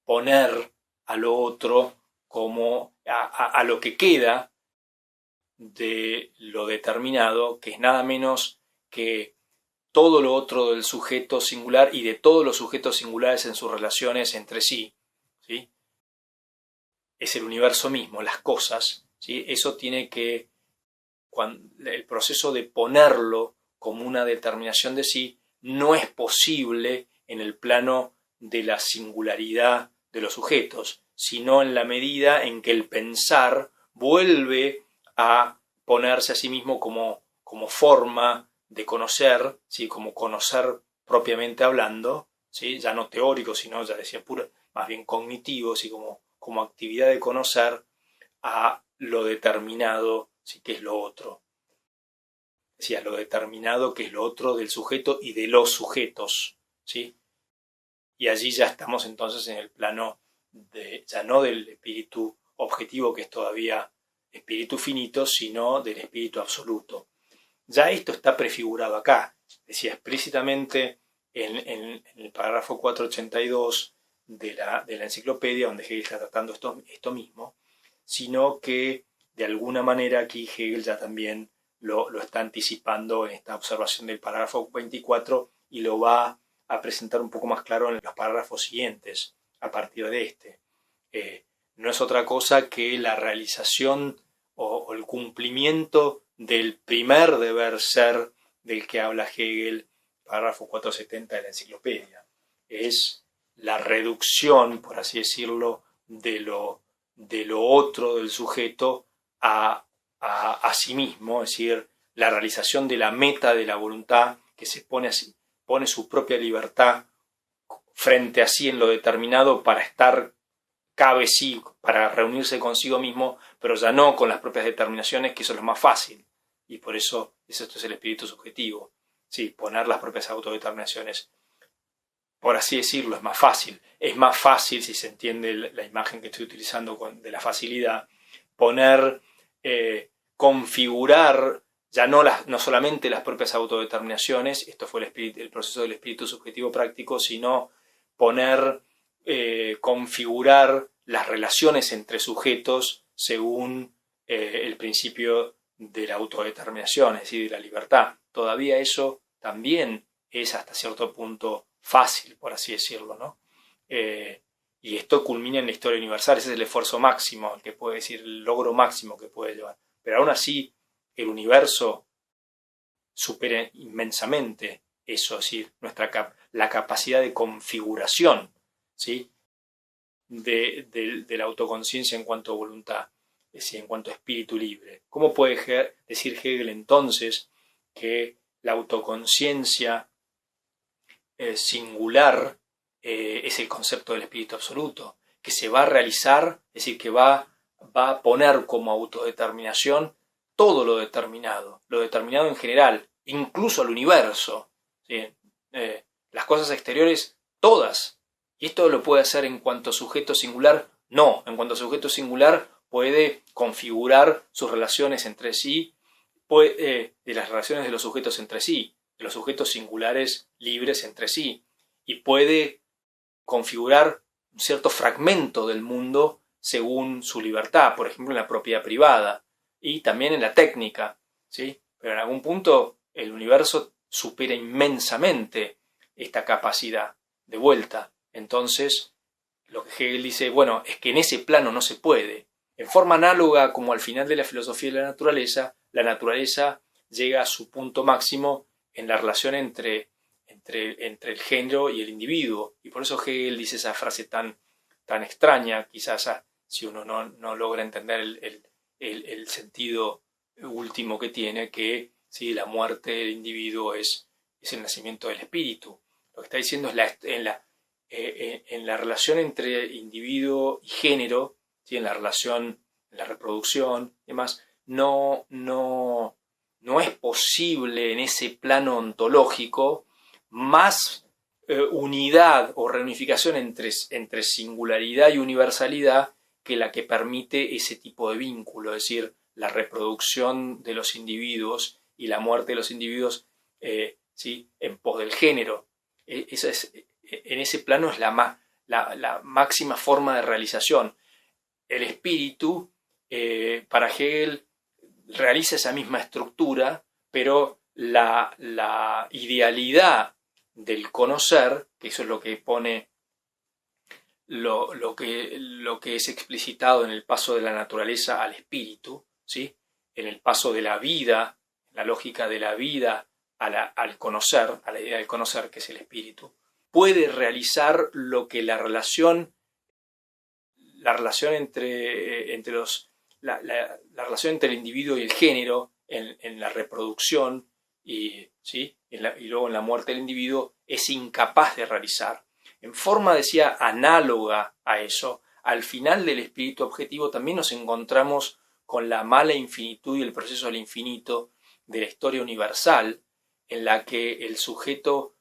poner a lo otro como a lo que queda de lo determinado, que es nada menos que todo lo otro del sujeto singular y de todos los sujetos singulares en sus relaciones entre sí, ¿sí? Es el universo mismo, las cosas, ¿sí? Eso tiene que, el proceso de ponerlo como una determinación de sí, no es posible en el plano de la singularidad de los sujetos, sino en la medida en que el pensar vuelve a ponerse a sí mismo como forma de conocer, ¿sí? Como conocer propiamente hablando, ¿sí? Ya no teórico, sino, ya decía, más bien cognitivo, ¿sí? Como actividad de conocer a lo determinado, ¿sí? Que es lo otro. Sí, a lo determinado que es lo otro del sujeto y de los sujetos, ¿sí? Y allí ya estamos entonces en el plano ya no del espíritu objetivo, que es todavía espíritu finito, sino del espíritu absoluto. Ya esto está prefigurado acá, decía explícitamente en el parágrafo 482 de la enciclopedia, donde Hegel está tratando esto mismo, sino que de alguna manera aquí Hegel ya también lo está anticipando en esta observación del parágrafo 24 y lo va a presentar un poco más claro en los párrafos siguientes a partir de este. No es otra cosa que la realización o el cumplimiento del primer deber ser del que habla Hegel, párrafo 470 de la enciclopedia. Es la reducción, por así decirlo, de lo otro del sujeto a sí mismo, es decir, la realización de la meta de la voluntad que se pone su propia libertad frente a sí en lo determinado para estar, cabe sí, para reunirse consigo mismo, pero ya no con las propias determinaciones, que eso es lo más fácil. Y por eso esto es el espíritu subjetivo. Sí, poner las propias autodeterminaciones. Por así decirlo, es más fácil. Es más fácil, si se entiende la imagen que estoy utilizando de la facilidad, poner, configurar ya no solamente las propias autodeterminaciones, esto fue el proceso del espíritu subjetivo práctico, sino poner, configurar las relaciones entre sujetos según el principio de la autodeterminación, es decir, de la libertad. Todavía eso también es hasta cierto punto fácil, por así decirlo, ¿no? Y esto culmina en la historia universal, ese es el esfuerzo máximo, el que puede decir, el logro máximo que puede llevar. Pero aún así, el universo supera inmensamente eso, es decir, la capacidad de configuración, ¿sí?, de la autoconciencia en cuanto a voluntad, es decir, en cuanto a espíritu libre. ¿Cómo puede decir Hegel entonces que la autoconciencia singular es el concepto del espíritu absoluto, que se va a realizar, es decir, que va a poner como autodeterminación todo lo determinado en general, incluso al universo, ¿sí? Las cosas exteriores, todas. Y esto lo puede hacer en cuanto a sujeto singular, no. En cuanto a sujeto singular puede configurar sus relaciones entre sí, de las relaciones de los sujetos entre sí, de los sujetos singulares libres entre sí, y puede configurar un cierto fragmento del mundo según su libertad, por ejemplo en la propiedad privada y también en la técnica, ¿sí? Pero en algún punto el universo supera inmensamente esta capacidad de vuelta. Entonces, lo que Hegel dice, bueno, es que en ese plano no se puede. En forma análoga como al final de la filosofía de la naturaleza llega a su punto máximo en la relación entre el género y el individuo. Y por eso Hegel dice esa frase tan extraña, quizás si uno no logra entender el sentido último que tiene, que ¿sí?, la muerte del individuo es el nacimiento del espíritu. Lo que está diciendo es en la relación entre individuo y género, ¿sí?, en la relación, en la reproducción y demás, no es posible en ese plano ontológico más unidad o reunificación entre singularidad y universalidad que la que permite ese tipo de vínculo, es decir, la reproducción de los individuos y la muerte de los individuos, ¿sí?, en pos del género. En ese plano es la máxima forma de realización. El espíritu, para Hegel, realiza esa misma estructura, pero la idealidad del conocer, que eso es lo que pone lo que es explicitado en el paso de la naturaleza al espíritu, ¿sí?, en el paso de la vida, la lógica de la vida al conocer, a la idea del conocer, que es el espíritu, puede realizar lo que la relación entre la relación entre el individuo y el género en la reproducción ¿sí?, y luego en la muerte del individuo es incapaz de realizar. En forma, decía, análoga a eso, al final del espíritu objetivo también nos encontramos con la mala infinitud y el proceso del infinito de la historia universal, en la que el sujeto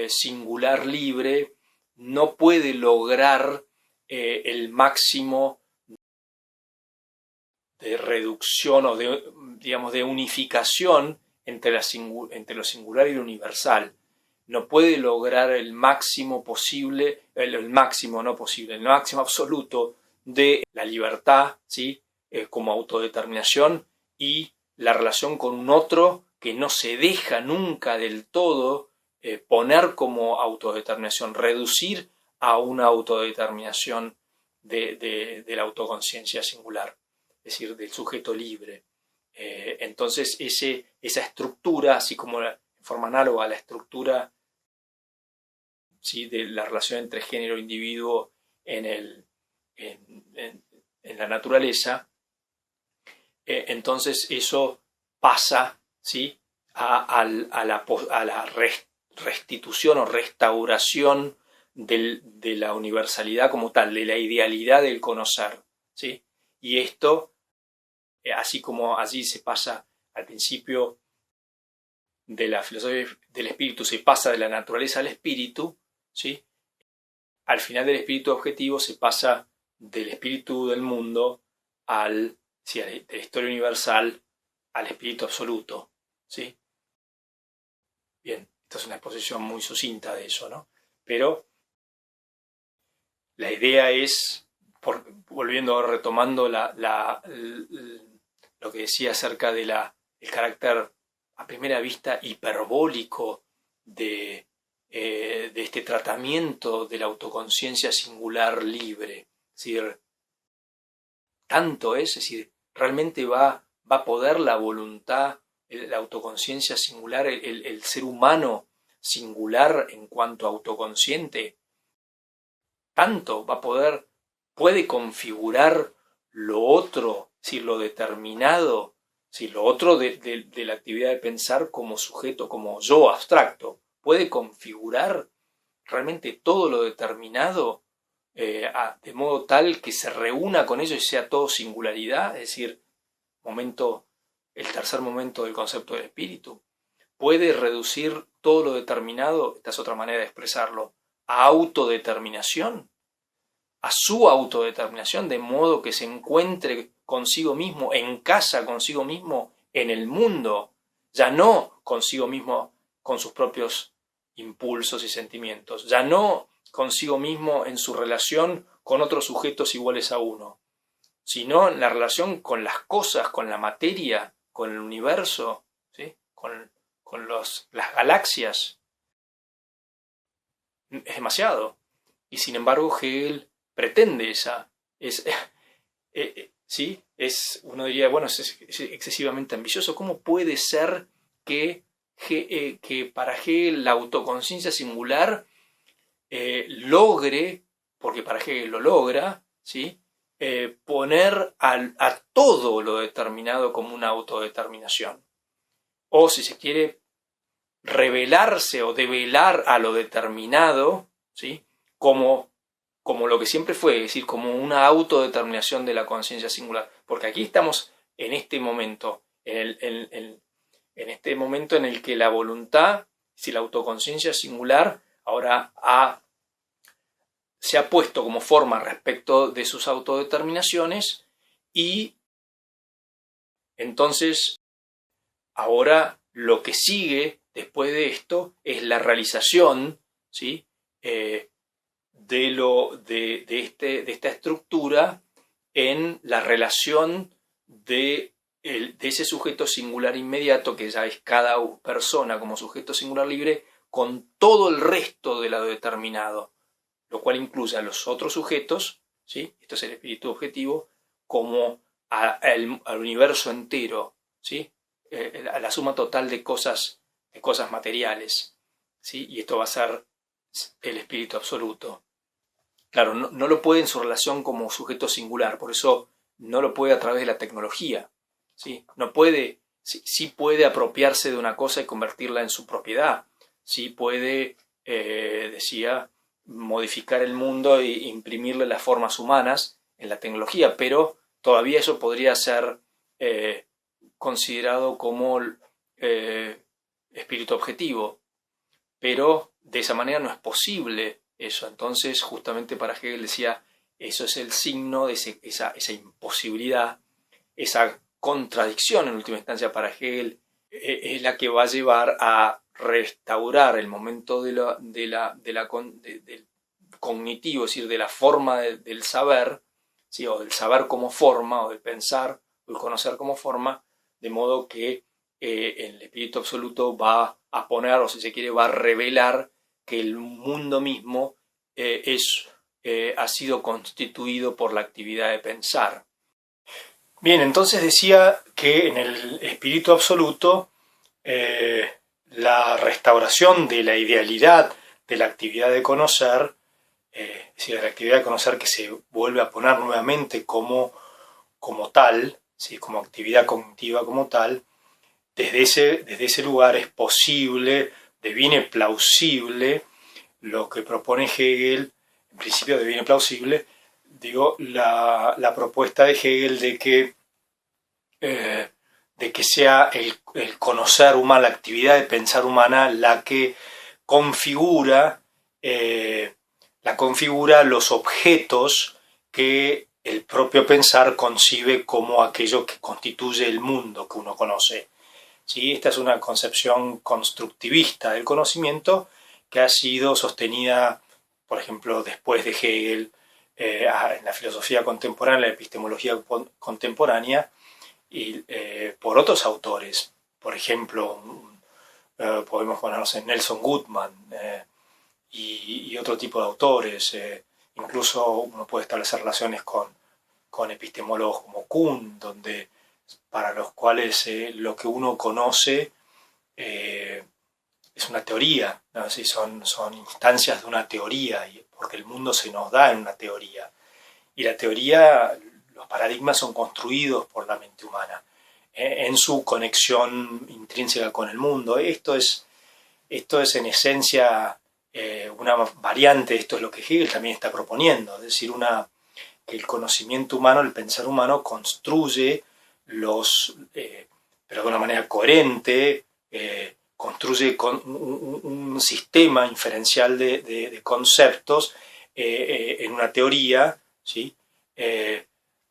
singular libre no puede lograr el máximo de reducción o de unificación entre lo singular y lo universal. No puede lograr el máximo posible, el máximo absoluto de la libertad, ¿sí?, como autodeterminación, y la relación con un otro que no se deja nunca del todo poner como autodeterminación, reducir a una autodeterminación de la autoconciencia singular, es decir, del sujeto libre. Entonces esa estructura, así como en forma análoga a la estructura, ¿sí?, de la relación entre género e individuo en la naturaleza, entonces eso pasa, ¿sí?, a la restitución o restauración de la universalidad como tal, de la idealidad del conocer, ¿sí? Y esto, así como allí se pasa al principio de la filosofía del espíritu, se pasa de la naturaleza al espíritu, ¿sí?, al final del espíritu objetivo se pasa del espíritu del mundo sí, de la historia universal al espíritu absoluto, ¿sí? Bien, esta es una exposición muy sucinta de eso, ¿no? Pero la idea es, volviendo, retomando lo que decía acerca del carácter a primera vista hiperbólico de este tratamiento de la autoconciencia singular libre. Es decir, tanto es decir, realmente va a poder la voluntad, la autoconciencia singular, el ser humano singular en cuanto autoconsciente, tanto va a poder, puede configurar lo otro, si lo determinado, si lo otro de la actividad de pensar como sujeto, como yo abstracto, puede configurar realmente todo lo determinado de modo tal que se reúna con ello y sea todo singularidad, es decir, el tercer momento del concepto del espíritu. Puede reducir todo lo determinado, esta es otra manera de expresarlo, a autodeterminación, a su autodeterminación, de modo que se encuentre consigo mismo, en casa consigo mismo, en el mundo, ya no consigo mismo con sus propios impulsos y sentimientos, ya no consigo mismo en su relación con otros sujetos iguales a uno, sino en la relación con las cosas, con la materia, con el universo, ¿sí?, con las galaxias. Es demasiado. Y sin embargo Hegel pretende ¿sí? Uno diría, bueno, es excesivamente ambicioso. ¿Cómo puede ser que para Hegel la autoconciencia singular logre, porque para Hegel lo logra, ¿sí?, poner a todo lo determinado como una autodeterminación? O, si se quiere, revelarse o develar a lo determinado, ¿sí?, como lo que siempre fue, es decir, como una autodeterminación de la conciencia singular. Porque aquí estamos en este momento, en este momento en el que la voluntad, si la autoconciencia singular, ahora se ha puesto como forma respecto de sus autodeterminaciones, y entonces ahora lo que sigue después de esto es la realización, ¿sí?, de esta estructura en la relación de ese sujeto singular inmediato, que ya es cada persona como sujeto singular libre, con todo el resto de lo determinado, lo cual incluye a los otros sujetos, ¿sí?, esto es el espíritu objetivo, como al universo entero, ¿sí?, a la suma total de cosas materiales, ¿sí?, y esto va a ser el espíritu absoluto. Claro, no lo puede en su relación como sujeto singular, por eso no lo puede a través de la tecnología, ¿sí? No puede, sí puede apropiarse de una cosa y convertirla en su propiedad, sí puede, decía, modificar el mundo e imprimirle las formas humanas en la tecnología, pero todavía eso podría ser considerado como espíritu objetivo, pero de esa manera no es posible eso. Entonces, justamente para Hegel decía, eso es el signo de esa imposibilidad, esa contradicción en última instancia para Hegel, es la que va a llevar a restaurar el momento del cognitivo, es decir, de la forma del saber, ¿sí?, o del saber como forma, o del pensar, o el conocer como forma, de modo que el espíritu absoluto va a poner, o si se quiere, va a revelar que el mundo mismo ha sido constituido por la actividad de pensar. Bien, entonces decía que en el espíritu absoluto la restauración de la idealidad de la actividad de conocer, es decir, de la actividad de conocer que se vuelve a poner nuevamente como tal, ¿sí? Como actividad cognitiva como tal, desde ese lugar es posible, deviene plausible lo que propone Hegel, en principio deviene plausible, digo, la propuesta de Hegel de que sea el conocer humano, la actividad de pensar humana, la que configura, los objetos que el propio pensar concibe como aquello que constituye el mundo que uno conoce. ¿Sí? Esta es una concepción constructivista del conocimiento que ha sido sostenida, por ejemplo, después de Hegel, en la filosofía contemporánea, la epistemología contemporánea, y por otros autores. Por ejemplo, podemos ponernos en Nelson Goodman y otro tipo de autores. Incluso uno puede establecer relaciones con epistemólogos como Kuhn, para los cuales lo que uno conoce es una teoría, ¿no? Sí, son instancias de una teoría, porque el mundo se nos da en una teoría. Y la teoría, los paradigmas son construidos por la mente humana en su conexión intrínseca con el mundo. Esto es en esencia una variante, esto es lo que Hegel también está proponiendo, es decir, que el conocimiento humano, el pensar humano construye pero de una manera coherente, construye un sistema inferencial de conceptos en una teoría, ¿sí?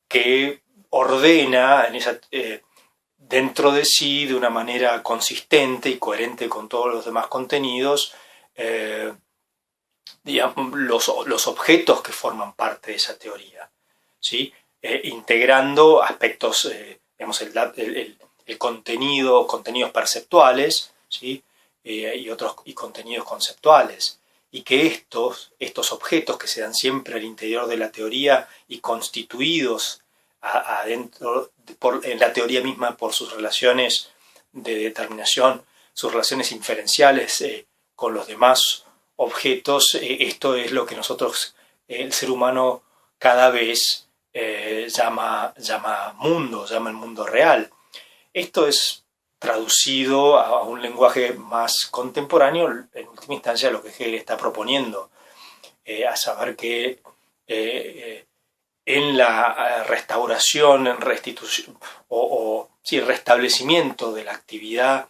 Que ordena dentro de sí de una manera consistente y coherente con todos los demás contenidos digamos, los objetos que forman parte de esa teoría, ¿sí? Integrando aspectos, digamos, el contenido, contenidos perceptuales, ¿sí? Y contenidos conceptuales, y que estos objetos que se dan siempre al interior de la teoría y constituidos en la teoría misma por sus relaciones de determinación, sus relaciones inferenciales con los demás objetos, esto es lo que nosotros, el ser humano, cada vez llama mundo, llama el mundo real. Esto es traducido a un lenguaje más contemporáneo, en última instancia lo que Hegel está proponiendo, a saber que en la restauración, restitución sí, restablecimiento de la actividad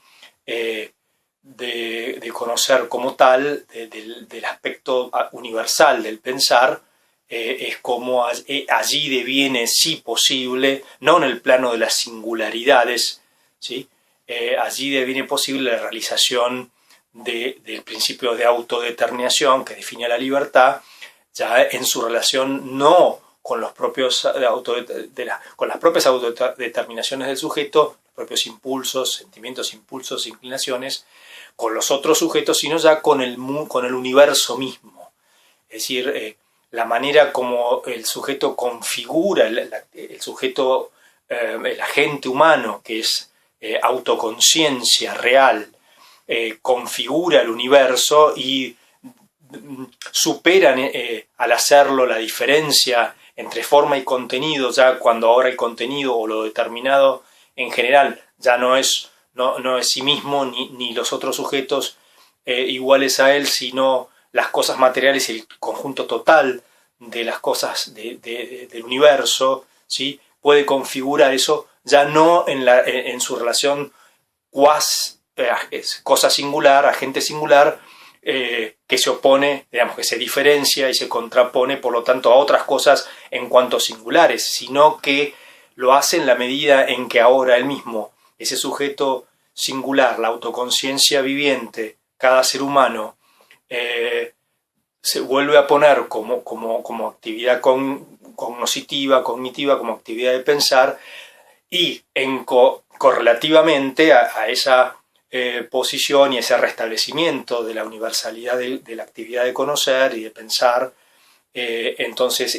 de conocer como tal, del aspecto universal del pensar, es como allí deviene, sí posible, no en el plano de las singularidades, ¿sí? Allí deviene posible la realización del principio de autodeterminación que define la libertad, ya en su relación no con los propios con las propias autodeterminaciones del sujeto, los propios impulsos, sentimientos, impulsos, inclinaciones, con los otros sujetos, sino ya con el universo mismo. Es decir, la manera como el sujeto configura, el sujeto, el agente humano, que es autoconciencia real, configura el universo y superan al hacerlo la diferencia entre forma y contenido, ya cuando ahora el contenido o lo determinado en general ya no es sí mismo ni los otros sujetos iguales a él, sino las cosas materiales y el conjunto total de las cosas del universo, ¿sí? Puede configurar eso ya no en su relación cosa singular, agente singular, que se opone, digamos, que se diferencia y se contrapone, por lo tanto, a otras cosas en cuanto singulares, sino que lo hace en la medida en que ahora él mismo, ese sujeto singular, la autoconciencia viviente, cada ser humano, se vuelve a poner como actividad cognitiva, como actividad de pensar, y correlativamente a esa posición y ese restablecimiento de la universalidad de la actividad de conocer y de pensar, entonces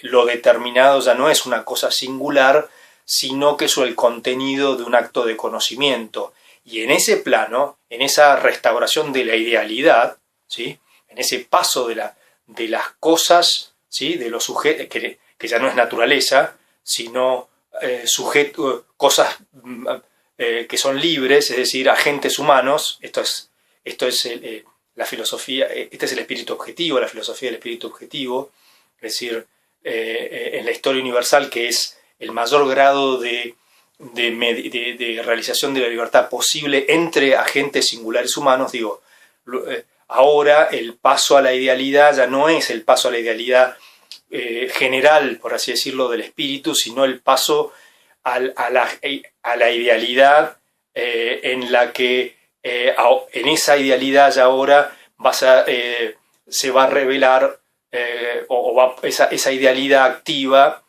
lo determinado ya no es una cosa singular, sino que es el contenido de un acto de conocimiento. Y en ese plano, en esa restauración de la idealidad, ¿sí?, en ese paso de las cosas, ¿sí?, de los sujetos, que ya no es naturaleza, sino cosas que son libres, es decir, agentes humanos. Esto es la filosofía, este es el espíritu objetivo, la filosofía del espíritu objetivo, es decir, en la historia universal, que es el mayor grado de realización de la libertad posible entre agentes singulares humanos. Digo, ahora el paso a la idealidad ya no es el paso a la idealidad general, por así decirlo, del espíritu, sino el paso a la idealidad en la que en esa idealidad ya ahora se va a revelar, esa idealidad activa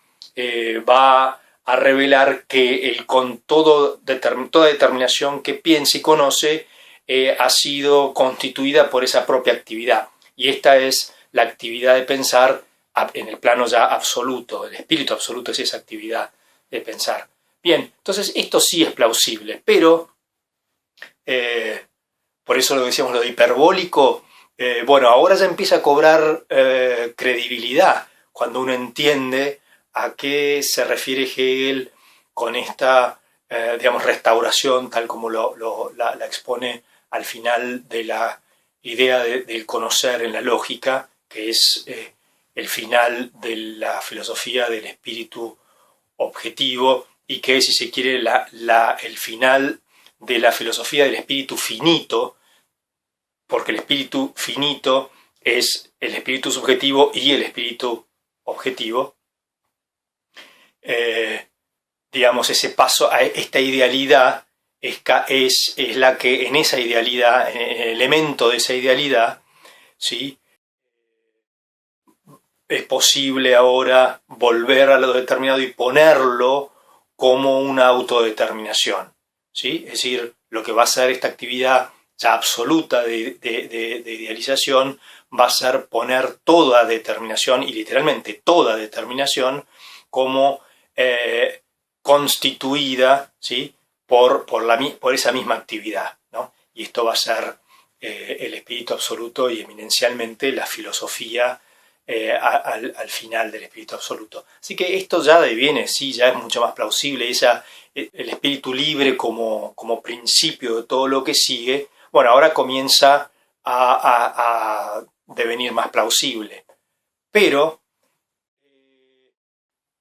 va a revelar que con toda determinación que piensa y conoce ha sido constituida por esa propia actividad. Y esta es la actividad de pensar en el plano ya absoluto. El espíritu absoluto es esa actividad de pensar. Bien, entonces esto sí es plausible, pero por eso lo decíamos, lo de hiperbólico, bueno, ahora ya empieza a cobrar credibilidad cuando uno entiende a qué se refiere Hegel con esta, digamos, restauración, tal como la expone al final de la idea del conocer en la lógica, que es el final de la filosofía del espíritu objetivo, y que es, si se quiere, el final de la filosofía del espíritu finito, porque el espíritu finito es el espíritu subjetivo y el espíritu objetivo. Digamos, ese paso a esta idealidad es la que en esa idealidad, en el elemento de esa idealidad, ¿sí?, es posible ahora volver a lo determinado y ponerlo como una autodeterminación, ¿sí? Es decir, lo que va a ser esta actividad ya absoluta de idealización va a ser poner toda determinación, y literalmente toda determinación, como constituida, ¿sí?, por esa misma actividad, ¿no? Y esto va a ser el espíritu absoluto y eminencialmente la filosofía al final del espíritu absoluto. Así que esto ya deviene, sí, ya es mucho más plausible, el espíritu libre como principio de todo lo que sigue. Bueno, ahora comienza a devenir más plausible. Pero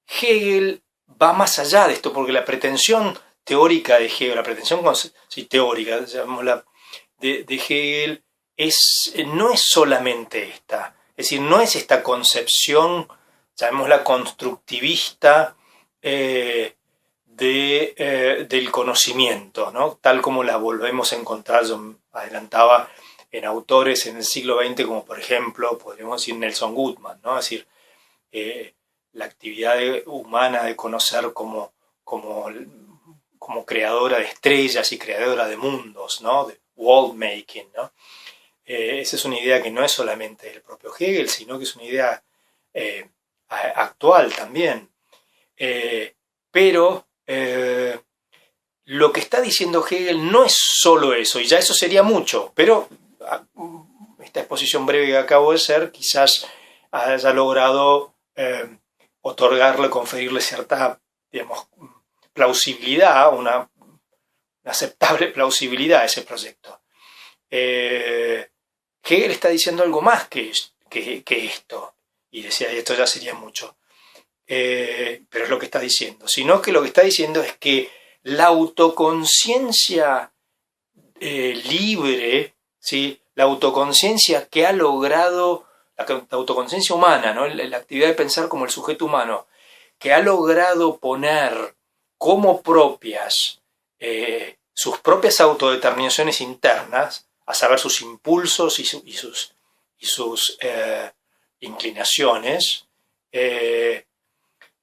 Hegel va más allá de esto, porque la pretensión teórica de Hegel, la pretensión teórica, llamémosla, de Hegel, no es solamente esta. Es decir, no es esta concepción, llamémosla constructivista, del conocimiento, ¿no?, tal como la volvemos a encontrar, yo adelantaba, en autores en el siglo XX, como por ejemplo, podríamos decir, Nelson Goodman, ¿no? Es decir, la actividad humana de conocer como creadora de estrellas y creadora de mundos, ¿no?, de world making, ¿no? Esa es una idea que no es solamente del propio Hegel, sino que es una idea actual también. Pero lo que está diciendo Hegel no es solo eso, y ya eso sería mucho, pero esta exposición breve que acabo de hacer quizás haya logrado otorgarle, conferirle cierta, digamos, plausibilidad, una aceptable plausibilidad a ese proyecto. Hegel está diciendo algo más que esto, y decía, esto ya sería mucho, pero es lo que está diciendo, sino que lo que está diciendo es que la autoconciencia libre, ¿sí?, la autoconciencia que ha logrado, la autoconciencia humana, ¿no?, la actividad de pensar como el sujeto humano, que ha logrado poner como propias sus propias autodeterminaciones internas, a saber, sus impulsos y sus inclinaciones,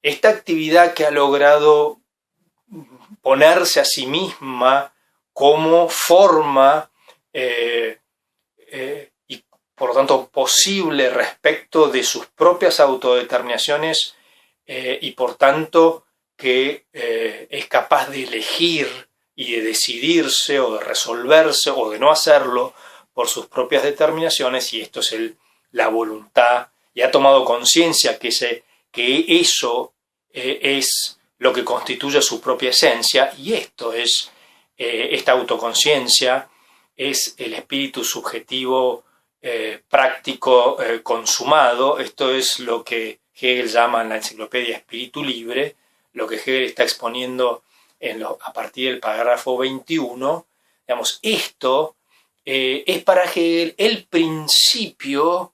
esta actividad que ha logrado ponerse a sí misma como forma y por lo tanto posible respecto de sus propias autodeterminaciones y por tanto que es capaz de elegir y de decidirse o de resolverse o de no hacerlo por sus propias determinaciones, y esto es la voluntad, y ha tomado conciencia que eso es lo que constituye su propia esencia, y esto es esta autoconciencia, es el espíritu subjetivo práctico consumado. Esto es lo que Hegel llama en la enciclopedia Espíritu Libre, lo que Hegel está exponiendo a partir del párrafo 21. Digamos, esto es para Hegel el principio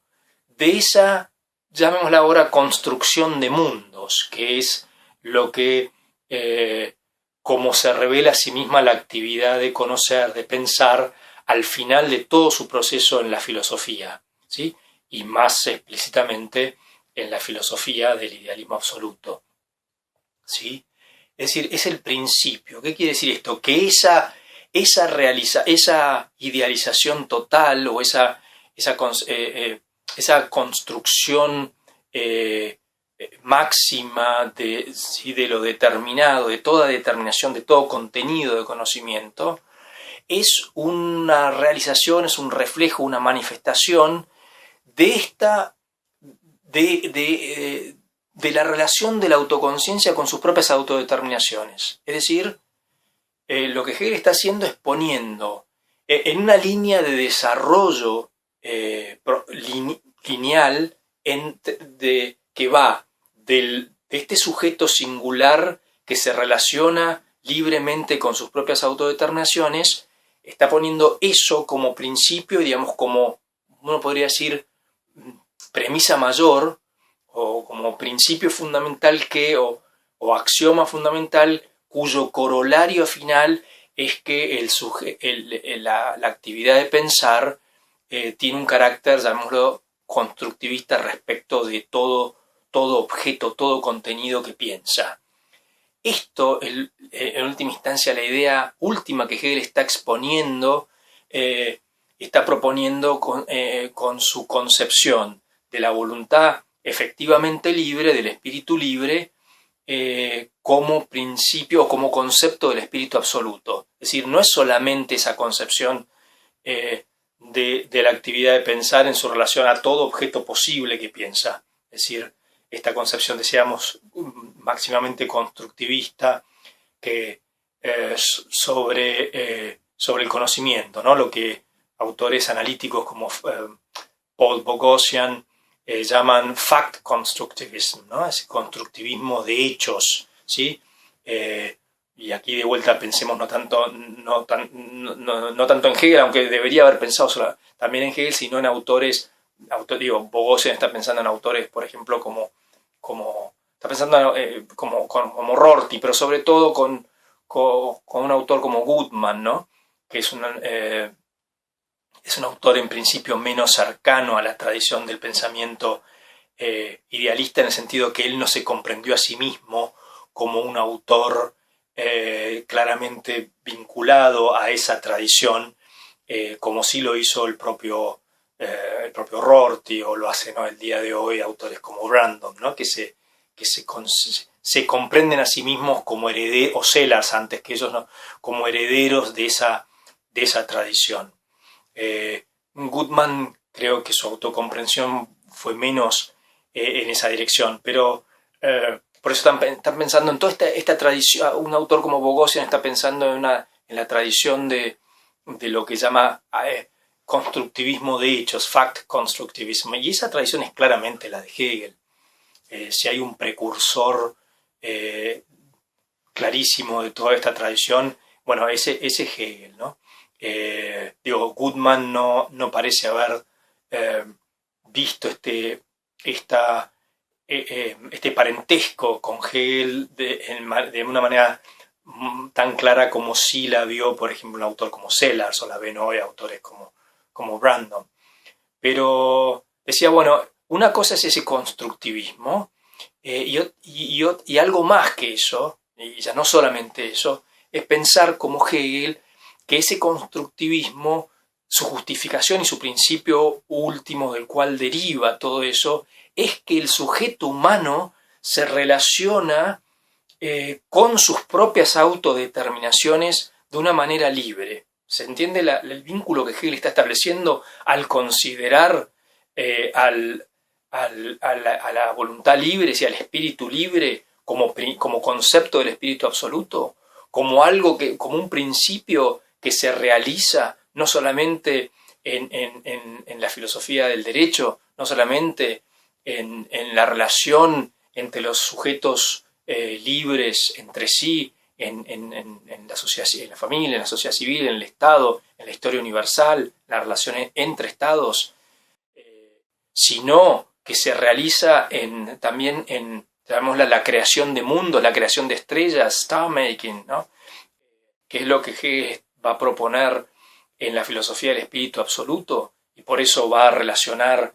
de esa, llamémosla ahora, construcción de mundos, que es lo que, como se revela a sí misma la actividad de conocer, de pensar, al final de todo su proceso en la filosofía, ¿sí? Y más explícitamente en la filosofía del idealismo absoluto, ¿sí? Es decir, es el principio. ¿Qué quiere decir esto? Que esa idealización total o esa construcción máxima de lo determinado, de toda determinación, de todo contenido de conocimiento, es una realización, es un reflejo, una manifestación de la relación de la autoconciencia con sus propias autodeterminaciones. Es decir, lo que Hegel está haciendo es poniendo en una línea de desarrollo lineal que va de este sujeto singular que se relaciona libremente con sus propias autodeterminaciones, está poniendo eso como principio, digamos, como uno podría decir premisa mayor, o como principio fundamental o axioma fundamental, cuyo corolario final es que la actividad de pensar tiene un carácter, llamémoslo, constructivista respecto de todo objeto, todo contenido que piensa. Esto, en última instancia, la idea última que Hegel está exponiendo, está proponiendo con su concepción de la voluntad efectivamente libre, del espíritu libre, como principio o como concepto del espíritu absoluto. Es decir, no es solamente esa concepción de la actividad de pensar en su relación a todo objeto posible que piensa. Es decir, esta concepción, decíamos, máximamente constructivista, que sobre el conocimiento, ¿no? Lo que autores analíticos como Paul Boghossian llaman fact constructivism, ¿no? Ese constructivismo de hechos, ¿sí? Y aquí de vuelta pensemos no tanto en Hegel, aunque debería haber pensado también en Hegel, sino en autores, Boghossian está pensando en autores, por ejemplo, como Rorty, pero sobre todo con un autor como Goodman, ¿no? Que es un autor en principio menos cercano a la tradición del pensamiento idealista, en el sentido que él no se comprendió a sí mismo como un autor claramente vinculado a esa tradición, como sí lo hizo el propio Rorty, o lo hacen, ¿no?, el día de hoy autores como Brandon, ¿no?, que se comprenden a sí mismos como herederos, o Sellars antes que ellos, ¿no?, como herederos de esa tradición. Goodman, creo que su autocomprensión fue menos en esa dirección, pero por eso están pensando en toda esta tradición. Un autor como Boghossian está pensando en la tradición de lo que llama constructivismo de hechos, fact constructivism, y esa tradición es claramente la de Hegel. Si hay un precursor clarísimo de toda esta tradición, bueno, ese es Hegel, ¿no? Goodman no parece haber visto este parentesco con Hegel de una manera tan clara como sí la vio, por ejemplo, un autor como Sellars, o la ven hoy autores como Brandon. Pero decía, bueno, una cosa es ese constructivismo, y algo más que eso, y ya no solamente eso, es pensar como Hegel que ese constructivismo, su justificación y su principio último del cual deriva todo eso, es que el sujeto humano se relaciona con sus propias autodeterminaciones de una manera libre. ¿Se entiende el vínculo que Hegel está estableciendo al considerar a la voluntad libre y al espíritu libre como concepto del espíritu absoluto? Como algo como un principio que se realiza no solamente en la filosofía del derecho, no solamente en la relación entre los sujetos libres entre sí, en la sociedad, en la familia, en la sociedad civil, en el Estado, en la historia universal, las relaciones entre Estados, sino que se realiza también en, llamémosla, la creación de mundos, la creación de estrellas, star making, ¿no? Que es lo que Hegel va a proponer en la filosofía del espíritu absoluto, y por eso va a relacionar,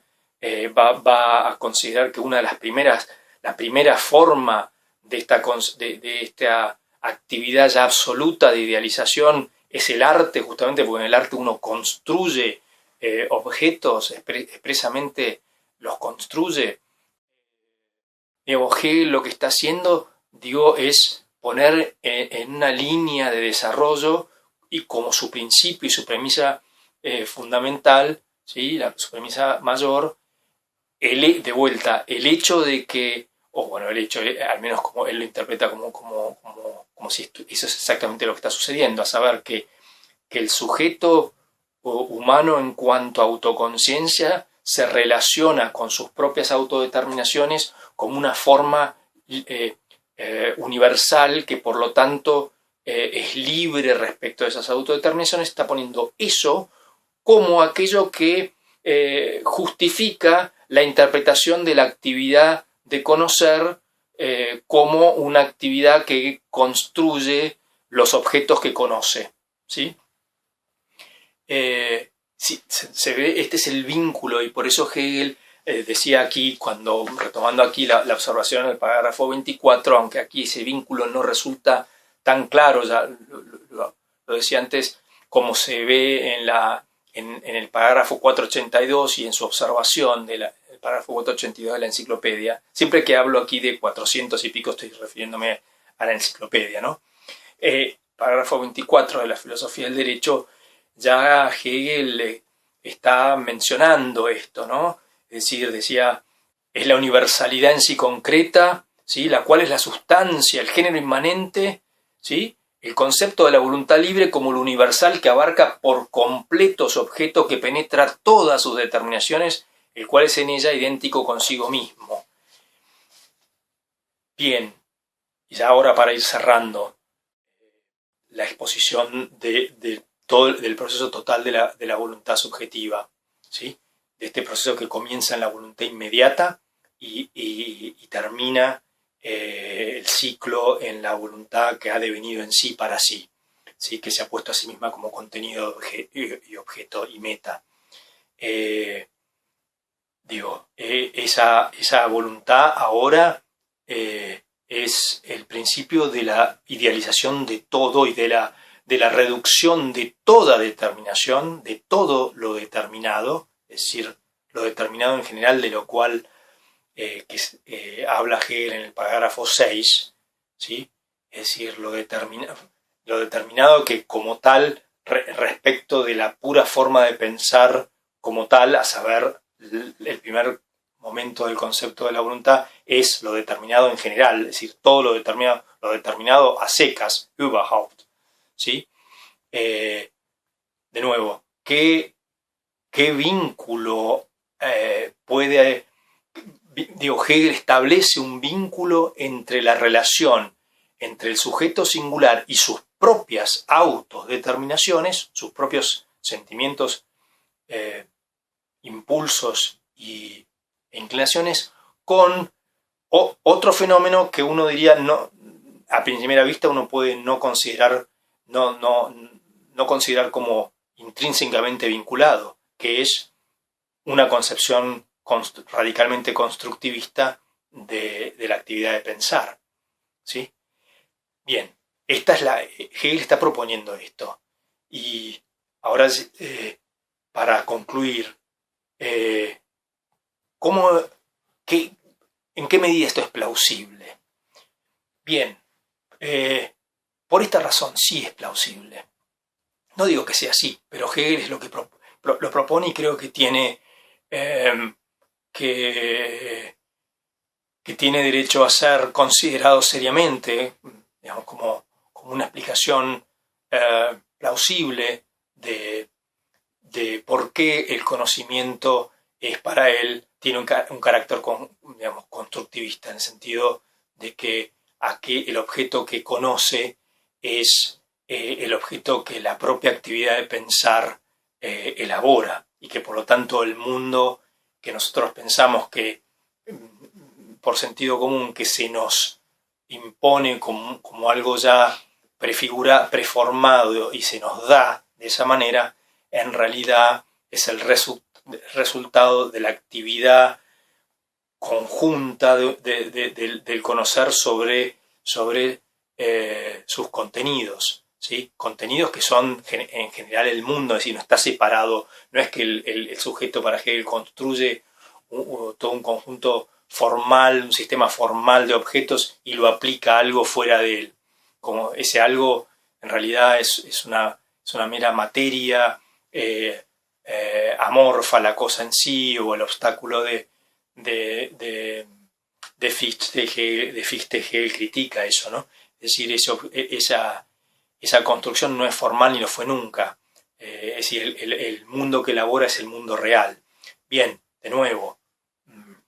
va a considerar que una de la primera forma de esta actividad ya absoluta de idealización es el arte, justamente porque en el arte uno construye objetos, expresamente los construye. Hegel lo que está haciendo, es poner en una línea de desarrollo y como su principio y su premisa fundamental, ¿sí? Su premisa mayor, de vuelta, el hecho de que, o bueno, el hecho, al menos como él lo interpreta como si eso es exactamente lo que está sucediendo, a saber que el sujeto humano en cuanto a autoconciencia se relaciona con sus propias autodeterminaciones como una forma universal que por lo tanto es libre respecto a esas autodeterminaciones, está poniendo eso como aquello que justifica la interpretación de la actividad de conocer como una actividad que construye los objetos que conoce, ¿sí? Sí, se ve, este es el vínculo, y por eso Hegel decía aquí, retomando aquí la observación en el párrafo 24, aunque aquí ese vínculo no resulta tan claro, ya lo decía antes, como se ve en el párrafo 482 y en su observación del párrafo 482 de la enciclopedia. Siempre que hablo aquí de 400 y pico estoy refiriéndome a la enciclopedia, ¿no? Párrafo 24 de la filosofía del derecho, ya Hegel está mencionando esto, ¿no? Es decir, decía, es la universalidad en sí concreta, ¿sí? La cual es la sustancia, el género inmanente, ¿sí? El concepto de la voluntad libre como lo universal que abarca por completo su objeto, que penetra todas sus determinaciones, el cual es en ella idéntico consigo mismo. Bien, y ya ahora para ir cerrando la exposición del proceso total de la voluntad subjetiva, ¿sí? De este proceso que comienza en la voluntad inmediata y termina el ciclo en la voluntad que ha devenido en sí para sí, ¿sí? Que se ha puesto a sí misma como contenido y objeto y meta. Esa voluntad ahora es el principio de la idealización de todo y de la reducción de toda determinación, de todo lo determinado, es decir, lo determinado en general, de lo cual habla Hegel en el párrafo 6, ¿sí? Es decir, lo determinado que como tal, respecto de la pura forma de pensar como tal, a saber, el primer momento del concepto de la voluntad es lo determinado en general, es decir, todo lo determinado a secas, überhaupt, ¿sí? De nuevo, ¿qué vínculo puede... Hegel establece un vínculo entre la relación entre el sujeto singular y sus propias autodeterminaciones, sus propios sentimientos, impulsos e inclinaciones, con otro fenómeno que uno diría, no, a primera vista uno puede no considerar como intrínsecamente vinculado, que es una concepción radicalmente constructivista de la actividad de pensar, ¿sí? Bien, Hegel está proponiendo esto. Y ahora, para concluir, ¿en qué medida esto es plausible? Bien, Por esta razón sí es plausible. No digo que sea así, pero Hegel es lo que lo propone y creo que tiene que tiene derecho a ser considerado seriamente, digamos, como una explicación plausible de por qué el conocimiento es para él, tiene un carácter digamos, constructivista, en el sentido de que el objeto que conoce es el objeto que la propia actividad de pensar elabora, y que por lo tanto el mundo que nosotros pensamos que por sentido común que se nos impone como algo ya preformado y se nos da de esa manera, en realidad es el resultado de la actividad conjunta del conocer sobre sus contenidos, ¿sí? Contenidos que son en general el mundo, es decir, no está separado, no es que el sujeto para Hegel construye todo un conjunto formal, un sistema formal de objetos y lo aplica a algo fuera de él. Como ese algo en realidad es una mera materia amorfa, la cosa en sí, o el obstáculo de Fichte. Hegel critica eso, ¿no? Es decir, esa construcción no es formal ni lo fue nunca. Es decir, el mundo que elabora es el mundo real. Bien, de nuevo,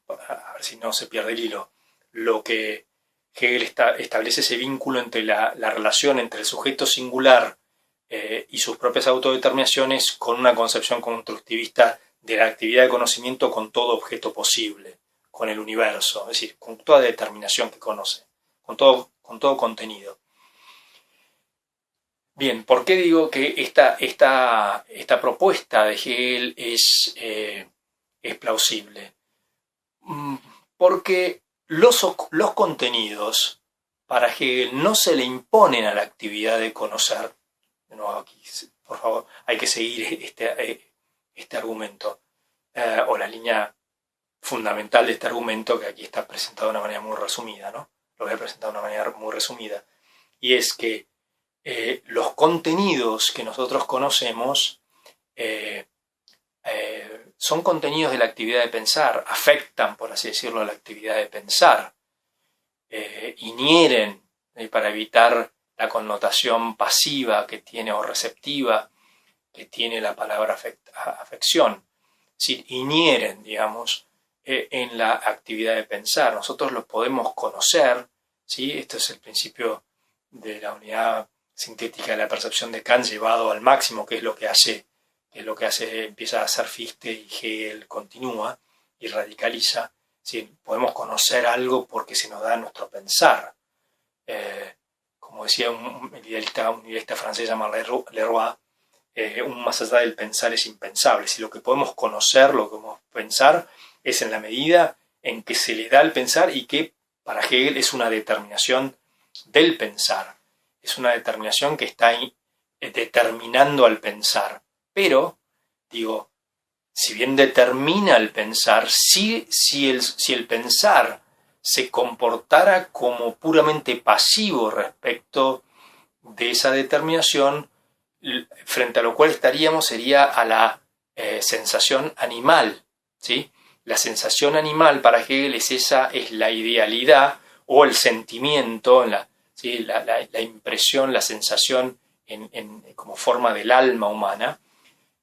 a ver si no se pierde el hilo, lo que Hegel establece ese vínculo entre la relación entre el sujeto singular y sus propias autodeterminaciones con una concepción constructivista de la actividad de conocimiento con todo objeto posible, con el universo, es decir, con toda determinación que conoce, con todo contenido. Bien, ¿por qué digo que esta propuesta de Hegel es plausible? Porque los contenidos para Hegel no se le imponen a la actividad de conocer. No, aquí, por favor, hay que seguir este argumento, o la línea fundamental de este argumento, que aquí está presentado de una manera muy resumida, ¿no? Lo voy a presentar de una manera muy resumida. Y es que los contenidos que nosotros conocemos son contenidos de la actividad de pensar, afectan, por así decirlo, la actividad de pensar, inhieren, para evitar la connotación pasiva que tiene o receptiva que tiene la palabra afección. Es decir, inhieren, digamos, en la actividad de pensar. Nosotros los podemos conocer, ¿sí? Este es el principio de la unidad sintética de la percepción de Kant llevado al máximo, que es lo que empieza a hacer Fichte, y Hegel continúa y radicaliza. ¿Sí? Podemos conocer algo porque se nos da nuestro pensar. Como decía un idealista francés llamado Leroy, más allá del pensar es impensable. Si lo que podemos conocer, lo que podemos pensar, es en la medida en que se le da el pensar, y que para Hegel es una determinación del pensar. Es una determinación que está determinando al pensar. Pero, digo, si bien determina el pensar, si el pensar se comportara como puramente pasivo respecto de esa determinación, frente a lo cual sería a la sensación animal, ¿sí? La sensación animal para Hegel es la idealidad o el sentimiento, ¿sí? la impresión, la sensación como forma del alma humana,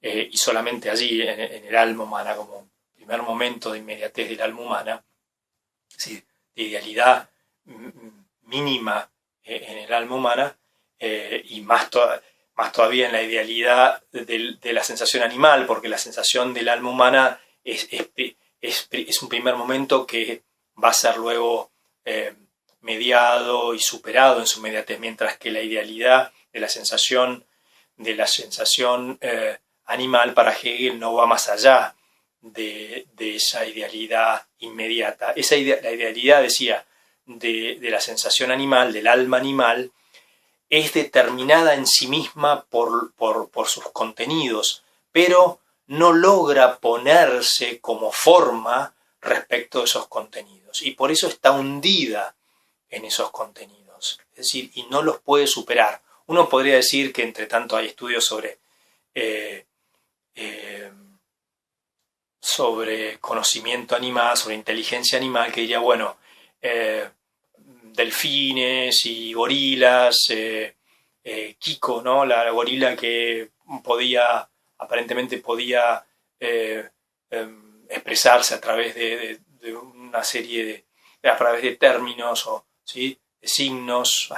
y solamente allí, en el alma humana, como primer momento de inmediatez del alma humana, ¿sí? De idealidad mínima en el alma humana, y más todavía en la idealidad de la sensación animal, porque la sensación del alma humana es un primer momento que va a ser luego mediado y superado en su inmediatez, mientras que la idealidad de la sensación animal para Hegel no va más allá de esa idealidad inmediata. La idealidad, decía, de la sensación animal, del alma animal, es determinada en sí misma por sus contenidos, pero no logra ponerse como forma respecto de esos contenidos, y por eso está hundida en esos contenidos. Es es decir, y no los puede superar. Uno podría decir que entre tanto hay estudios sobre conocimiento animal, sobre inteligencia animal, que diría, bueno, delfines y gorilas, Kiko, ¿no? La gorila que aparentemente podía expresarse a través de una serie a través de términos, ¿sí? De signos,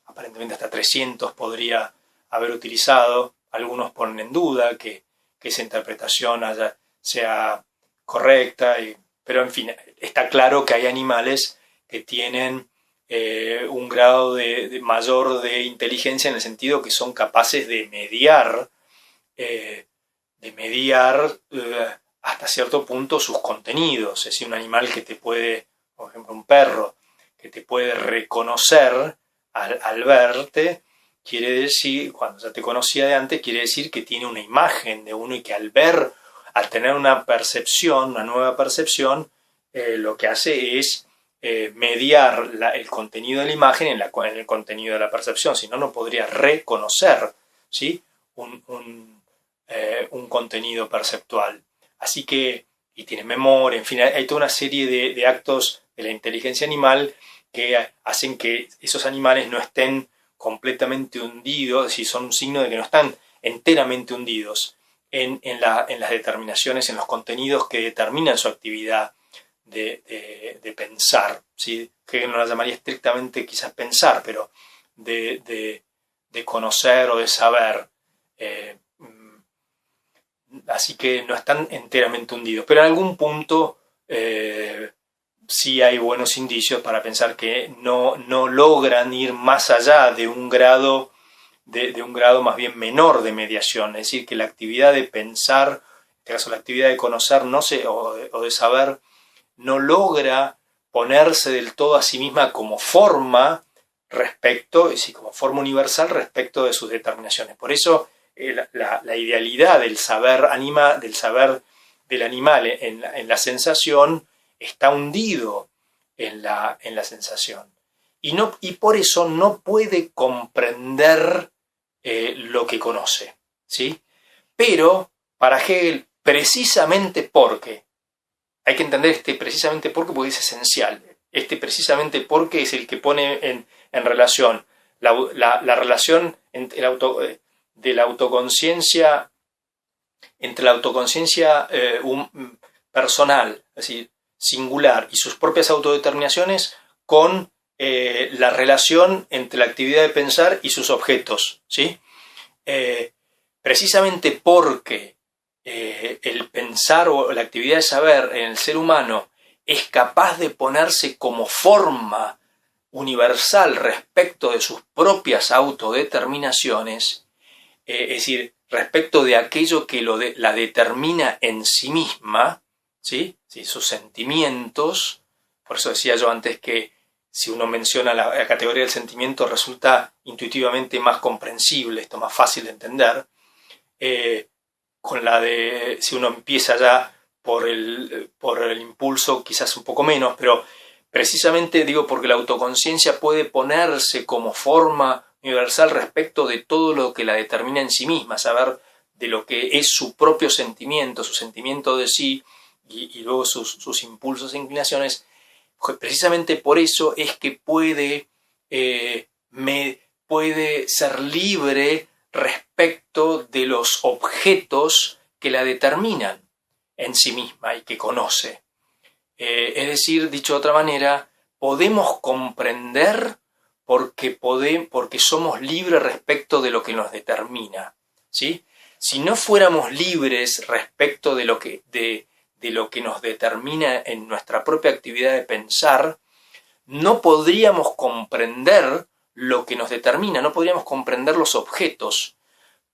aparentemente hasta 300 podría haber utilizado. Algunos ponen en duda que esa interpretación sea correcta, pero en fin, está claro que hay animales que tienen un grado mayor de inteligencia, en el sentido que son capaces de mediar hasta cierto punto sus contenidos. Es decir, un animal que te puede, por ejemplo un perro, que te puede reconocer al verte, quiere decir, cuando ya te conocía de antes, quiere decir que tiene una imagen de uno, y que al tener una percepción, una nueva percepción, lo que hace es mediar el contenido de la imagen en el contenido de la percepción. Si no, no podría reconocer, ¿sí? un contenido perceptual. Así que, y tiene memoria, en fin, hay toda una serie de actos de la inteligencia animal que hacen que esos animales no estén completamente hundidos, es decir, son un signo de que no están enteramente hundidos en las determinaciones, en los contenidos que determinan su actividad de pensar, ¿sí? Que no la llamaría estrictamente quizás pensar, pero de conocer o de saber. Así que no están enteramente hundidos, pero en algún punto sí hay buenos indicios para pensar que no logran ir más allá de un grado más bien menor de mediación. Es decir, que la actividad de pensar, en este caso la actividad de conocer o de saber, no logra ponerse del todo a sí misma como forma respecto, es decir, como forma universal respecto de sus determinaciones. Por eso la idealidad del saber del animal en la sensación está hundido en la sensación. Y por eso no puede comprender lo que conoce, ¿sí? Pero para Hegel, precisamente porque, hay que entender precisamente porque es esencial. Precisamente porque es el que pone en relación la relación entre la autoconciencia personal, es decir, singular, y sus propias autodeterminaciones, con la relación entre la actividad de pensar y sus objetos, ¿sí? Precisamente porque el pensar o la actividad de saber en el ser humano es capaz de ponerse como forma universal respecto de sus propias autodeterminaciones, es decir, respecto de aquello que la determina en sí misma, ¿sí? ¿Sí? Sus sentimientos. Por eso decía yo antes que si uno menciona la categoría del sentimiento, resulta intuitivamente más comprensible, esto más fácil de entender. Con la de, si uno empieza ya por el impulso, quizás un poco menos, pero precisamente digo porque la autoconciencia puede ponerse como forma universal respecto de todo lo que la determina en sí misma, saber de lo que es su propio sentimiento, su sentimiento de sí, y luego sus impulsos e inclinaciones. Precisamente por eso es que puede ser libre respecto de los objetos que la determinan en sí misma y que conoce. Es decir, dicho de otra manera, podemos comprender porque somos libres respecto de lo que nos determina, ¿sí? Si no fuéramos libres respecto de lo que nos determina en nuestra propia actividad de pensar, no podríamos comprender lo que nos determina, no podríamos comprender los objetos.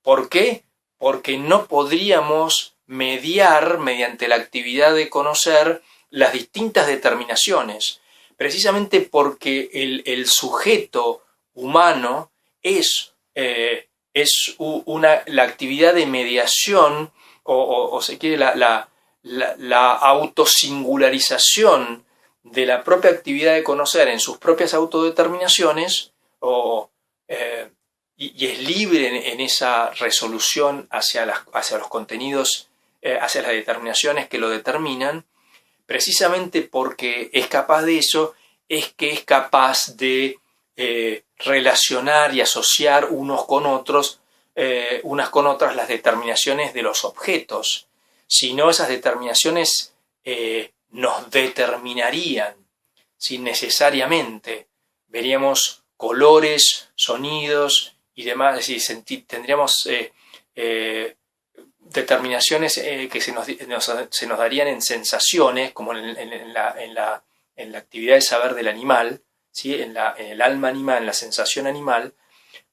¿Por qué? Porque no podríamos mediar mediante la actividad de conocer las distintas determinaciones, precisamente porque el sujeto humano es la actividad de mediación o se quiere la autosingularización de la propia actividad de conocer en sus propias autodeterminaciones y es libre en esa resolución hacia los contenidos, hacia las determinaciones que lo determinan, precisamente porque es capaz de eso, es que es capaz de relacionar y asociar unas con otras las determinaciones de los objetos. Si no, esas determinaciones nos determinarían, ¿sí? Necesariamente. Veríamos colores, sonidos y demás, es decir, tendríamos determinaciones que se nos darían en sensaciones, como en la actividad de saber del animal, ¿sí? En el alma animal, en la sensación animal,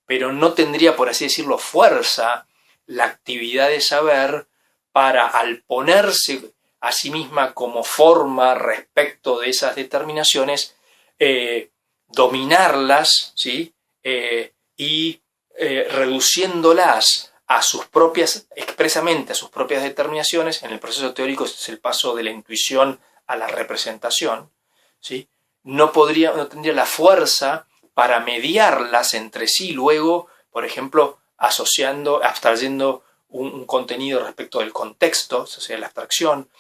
pero no tendría, por así decirlo, fuerza la actividad de saber para, al ponerse a sí misma como forma respecto de esas determinaciones, dominarlas, ¿sí? Y reduciéndolas a sus propias, expresamente a sus propias determinaciones. En el proceso teórico es el paso de la intuición a la representación, ¿sí? No tendría la fuerza para mediarlas entre sí, luego, por ejemplo, abstrayendo un contenido respecto del contexto, o sea, la abstracción,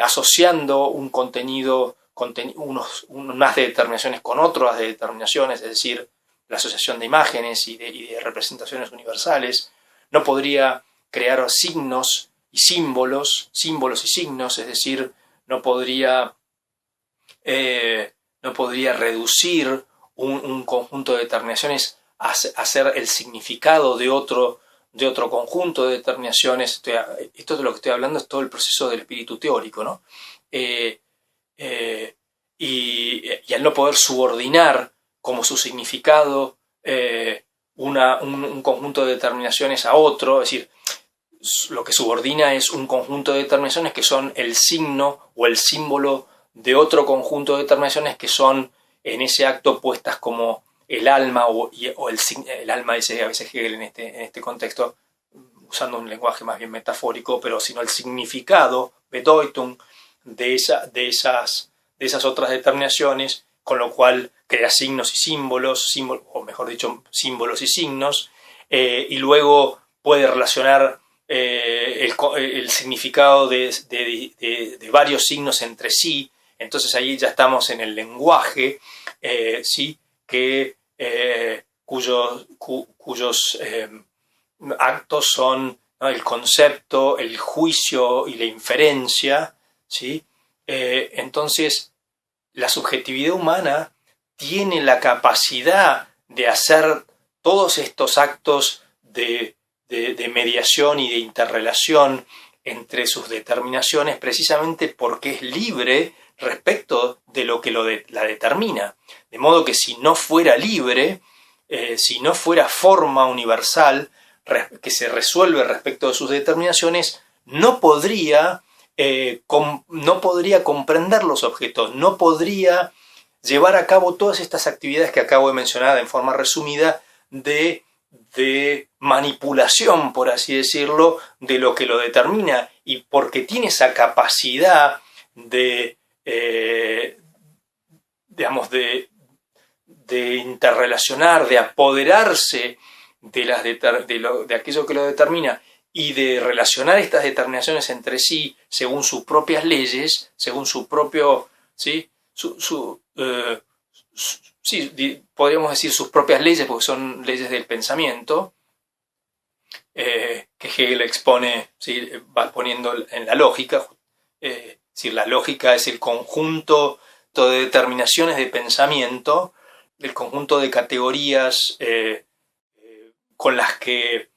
asociando un contenido, unas determinaciones con otras determinaciones, es decir, la asociación de imágenes y de representaciones universales. No podría crear signos y símbolos y signos, es decir, no podría reducir un conjunto de determinaciones a ser el significado de otro conjunto de determinaciones. Esto de lo que estoy hablando es todo el proceso del espíritu teórico, ¿no? Y al no poder subordinar como su significado un conjunto de determinaciones a otro, es decir, lo que subordina es un conjunto de determinaciones que son el signo o el símbolo de otro conjunto de determinaciones que son en ese acto puestas como el alma o el alma, dice a veces Hegel en este contexto, usando un lenguaje más bien metafórico, pero sino el significado, Bedeutung, de esas otras determinaciones, con lo cual crea signos y símbolos, o mejor dicho, símbolos y signos, y luego puede relacionar el significado de varios signos entre sí. Entonces ahí ya estamos en el lenguaje, ¿sí? Cuyos actos son, ¿no?, el concepto, el juicio y la inferencia, ¿sí? Entonces la subjetividad humana tiene la capacidad de hacer todos estos actos de mediación y de interrelación entre sus determinaciones, precisamente porque es libre respecto de lo que la determina. De modo que si no fuera libre, si no fuera forma universal que se resuelve respecto de sus determinaciones, no podría comprender los objetos, no podría llevar a cabo todas estas actividades que acabo de mencionar en forma resumida de manipulación, por así decirlo, de lo que lo determina, y porque tiene esa capacidad de interrelacionar, de apoderarse de aquello que lo determina y de relacionar estas determinaciones entre sí según sus propias leyes, según su propio, ¿sí? Podríamos decir sus propias leyes, porque son leyes del pensamiento, que Hegel expone, ¿sí?, va poniendo en la lógica. La lógica es el conjunto de determinaciones de pensamiento, el conjunto de categorías con las que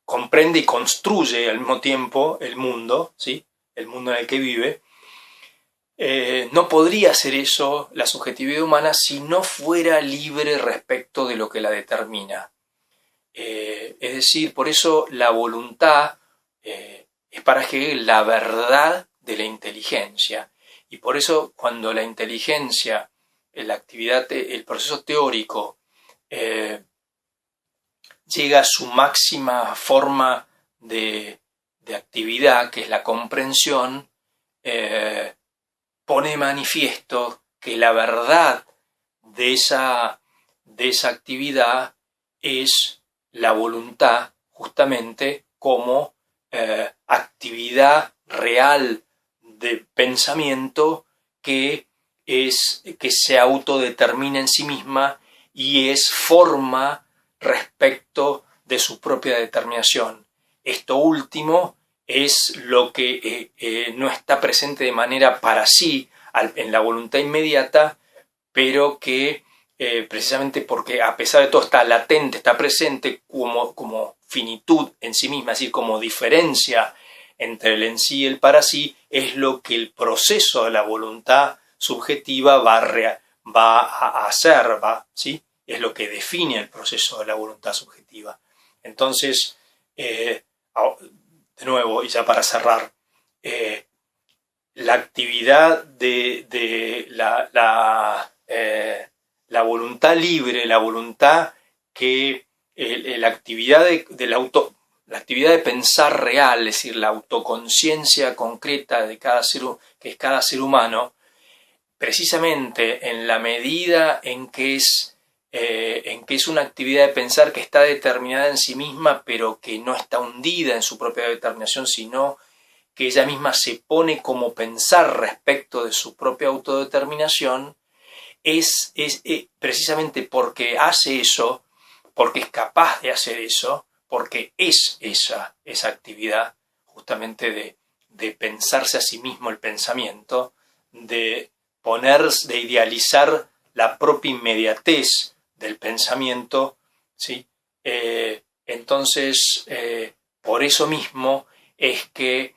comprende y construye al mismo tiempo el mundo, ¿sí?, el mundo en el que vive. No podría hacer eso la subjetividad humana si no fuera libre respecto de lo que la determina. Es decir, por eso la voluntad es para Hegel la verdad de la inteligencia. Y por eso cuando la inteligencia, la actividad, el proceso teórico llega a su máxima forma de actividad, que es la comprensión, pone de manifiesto que la verdad de esa de esa actividad es la voluntad, justamente como actividad real de pensamiento que se autodetermina en sí misma y es forma respecto de su propia determinación. Esto último es lo que no está presente de manera para sí en la voluntad inmediata, pero que precisamente porque a pesar de todo está latente, está presente como finitud en sí misma, es decir, como diferencia entre el en sí y el para sí, es lo que el proceso de la voluntad subjetiva va a hacer, ¿sí? Es lo que define el proceso de la voluntad subjetiva. Entonces, de nuevo, y ya para cerrar, la actividad de la voluntad libre, la voluntad que la actividad la actividad de pensar real, es decir, la autoconciencia concreta de que es cada ser humano, precisamente en la medida en que es una actividad de pensar que está determinada en sí misma, pero que no está hundida en su propia determinación, sino que ella misma se pone como pensar respecto de su propia autodeterminación, es precisamente porque hace eso, porque es capaz de hacer eso, porque es esa actividad justamente de pensarse a sí mismo el pensamiento, de idealizar la propia inmediatez del pensamiento, ¿sí? Entonces, por eso mismo es que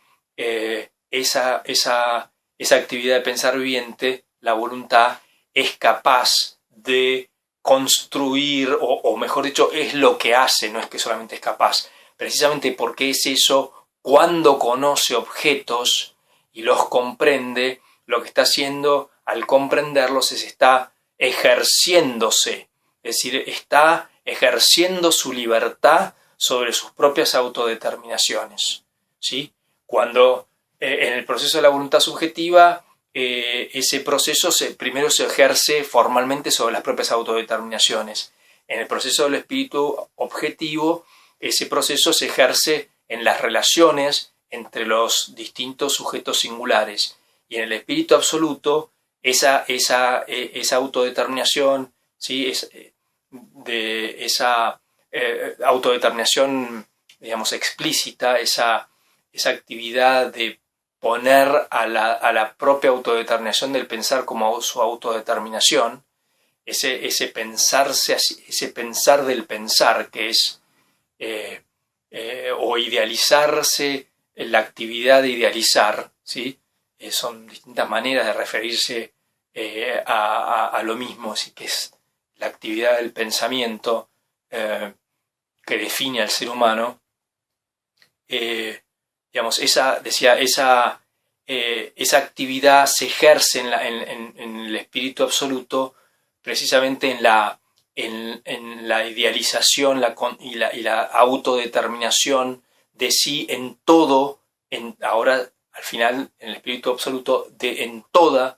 esa actividad de pensar viviente, la voluntad, es capaz de construir, o mejor dicho, es lo que hace, no es que solamente es capaz, precisamente porque es eso, cuando conoce objetos y los comprende, lo que está haciendo al comprenderlos está ejerciéndose, es decir, está ejerciendo su libertad sobre sus propias autodeterminaciones, ¿sí? Cuando en el proceso de la voluntad subjetiva, ese proceso primero se ejerce formalmente sobre las propias autodeterminaciones. En el proceso del espíritu objetivo, ese proceso se ejerce en las relaciones entre los distintos sujetos singulares. Y en el espíritu absoluto, esa autodeterminación, ¿sí? Esa autodeterminación, digamos, explícita, esa actividad de poner a la propia autodeterminación del pensar como su autodeterminación, ese pensarse así, ese pensar del pensar, que es o idealizarse, la actividad de idealizar, ¿sí? Son distintas maneras de referirse a lo mismo, así que es la actividad del pensamiento que define al ser humano. Digamos, esa actividad se ejerce en el espíritu absoluto precisamente en la idealización y la autodeterminación de sí en todo, ahora al final en el espíritu absoluto, en toda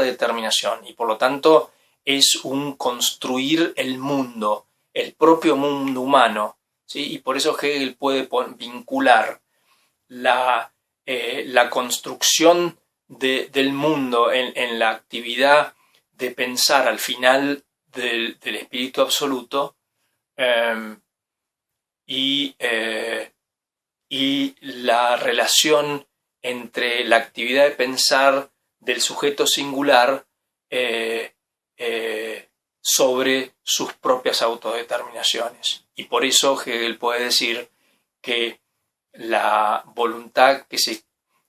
determinación, y por lo tanto es un construir el mundo, el propio mundo humano, ¿sí? Y por eso Hegel puede vincular la construcción del mundo en la actividad de pensar al final del espíritu absoluto, y la relación entre la actividad de pensar del sujeto singular sobre sus propias autodeterminaciones. Y por eso Hegel puede decir que la voluntad que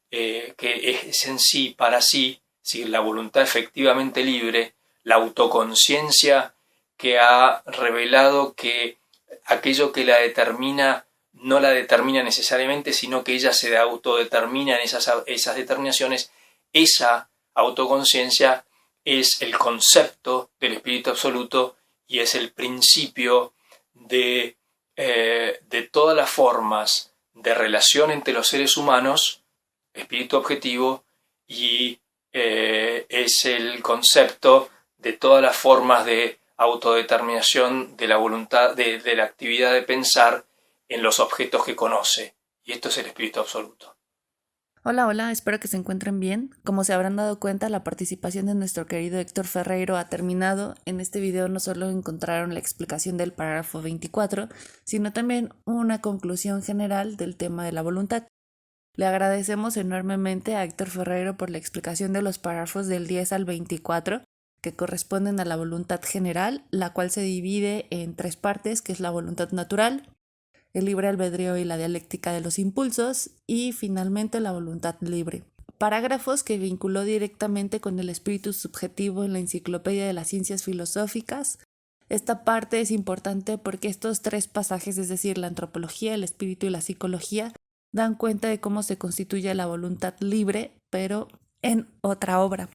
es en sí, para sí, si la voluntad efectivamente libre, la autoconciencia que ha revelado que aquello que la determina no la determina necesariamente, sino que ella se autodetermina en esas determinaciones, esa autoconciencia es el concepto del espíritu absoluto y es el principio de todas las formas de relación entre los seres humanos, espíritu objetivo, y es el concepto de todas las formas de autodeterminación de la voluntad, de la actividad de pensar en los objetos que conoce. Y esto es el espíritu absoluto. Hola, hola, espero que se encuentren bien. Como se habrán dado cuenta, la participación de nuestro querido Héctor Ferreiro ha terminado. En este video no solo encontraron la explicación del párrafo 24, sino también una conclusión general del tema de la voluntad. Le agradecemos enormemente a Héctor Ferreiro por la explicación de los párrafos del 10 al 24, que corresponden a la voluntad general, la cual se divide en 3 partes, que es la voluntad natural, el libre albedrío y la dialéctica de los impulsos, y finalmente la voluntad libre. Parágrafos que vinculó directamente con el espíritu subjetivo en la Enciclopedia de las Ciencias Filosóficas. Esta parte es importante porque estos 3 pasajes, es decir, la antropología, el espíritu y la psicología, dan cuenta de cómo se constituye la voluntad libre, pero en otra obra.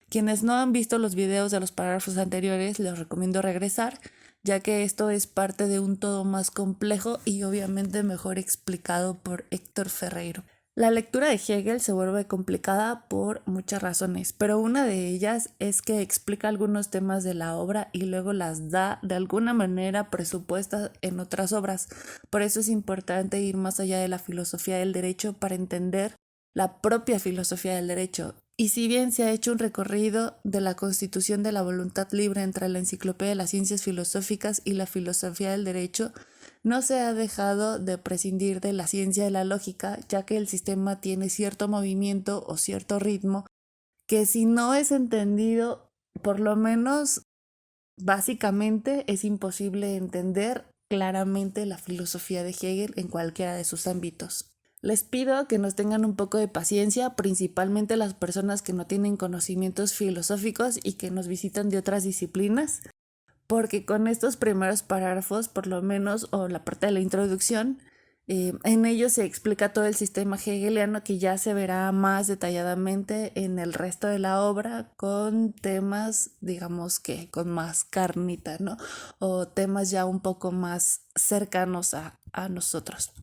Quienes no han visto los videos de los párrafos anteriores, les recomiendo regresar, ya que esto es parte de un todo más complejo y obviamente mejor explicado por Héctor Ferreiro. La lectura de Hegel se vuelve complicada por muchas razones, pero una de ellas es que explica algunos temas de la obra y luego las da de alguna manera presupuestas en otras obras. Por eso es importante ir más allá de la filosofía del derecho para entender la propia filosofía del derecho. Y si bien se ha hecho un recorrido de la constitución de la voluntad libre entre la Enciclopedia de las Ciencias Filosóficas y la filosofía del derecho, no se ha dejado de prescindir de la ciencia de la lógica, ya que el sistema tiene cierto movimiento o cierto ritmo que si no es entendido, por lo menos básicamente es imposible entender claramente la filosofía de Hegel en cualquiera de sus ámbitos. Les pido que nos tengan un poco de paciencia, principalmente las personas que no tienen conocimientos filosóficos y que nos visitan de otras disciplinas, porque con estos primeros párrafos, por lo menos, o la parte de la introducción, en ellos se explica todo el sistema hegeliano que ya se verá más detalladamente en el resto de la obra con temas, digamos que con más carnita, ¿no? O temas ya un poco más cercanos a nosotros.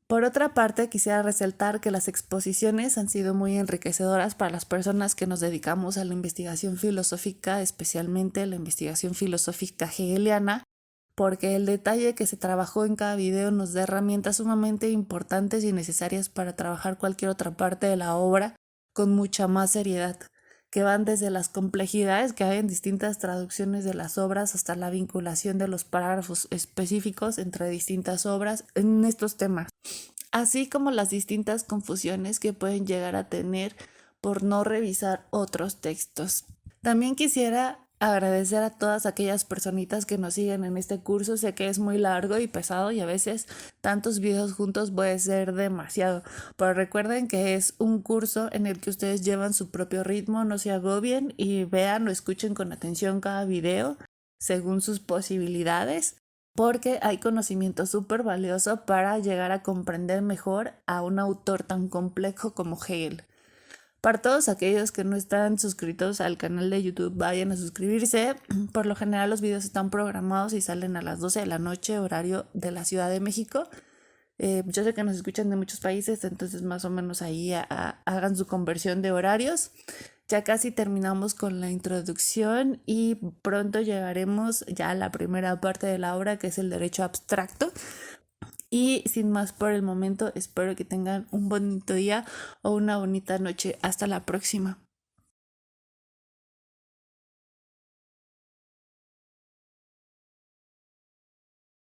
Por otra parte, quisiera resaltar que las exposiciones han sido muy enriquecedoras para las personas que nos dedicamos a la investigación filosófica, especialmente la investigación filosófica hegeliana, porque el detalle que se trabajó en cada video nos da herramientas sumamente importantes y necesarias para trabajar cualquier otra parte de la obra con mucha más seriedad, que van desde las complejidades que hay en distintas traducciones de las obras hasta la vinculación de los párrafos específicos entre distintas obras en estos temas, así como las distintas confusiones que pueden llegar a tener por no revisar otros textos. También quisiera agradecer a todas aquellas personitas que nos siguen en este curso. Sé que es muy largo y pesado y a veces tantos videos juntos puede ser demasiado, pero recuerden que es un curso en el que ustedes llevan su propio ritmo, no se agobien y vean o escuchen con atención cada video según sus posibilidades, porque hay conocimiento súper valioso para llegar a comprender mejor a un autor tan complejo como Hegel. Para todos aquellos que no están suscritos al canal de YouTube, vayan a suscribirse. Por lo general los videos están programados y salen a las 12 de la noche, horario de la Ciudad de México. Yo sé que nos escuchan de muchos países, entonces más o menos ahí hagan su conversión de horarios. Ya casi terminamos con la introducción y pronto llegaremos ya a la primera parte de la obra, que es el derecho abstracto. Y sin más por el momento, espero que tengan un bonito día o una bonita noche. Hasta la próxima.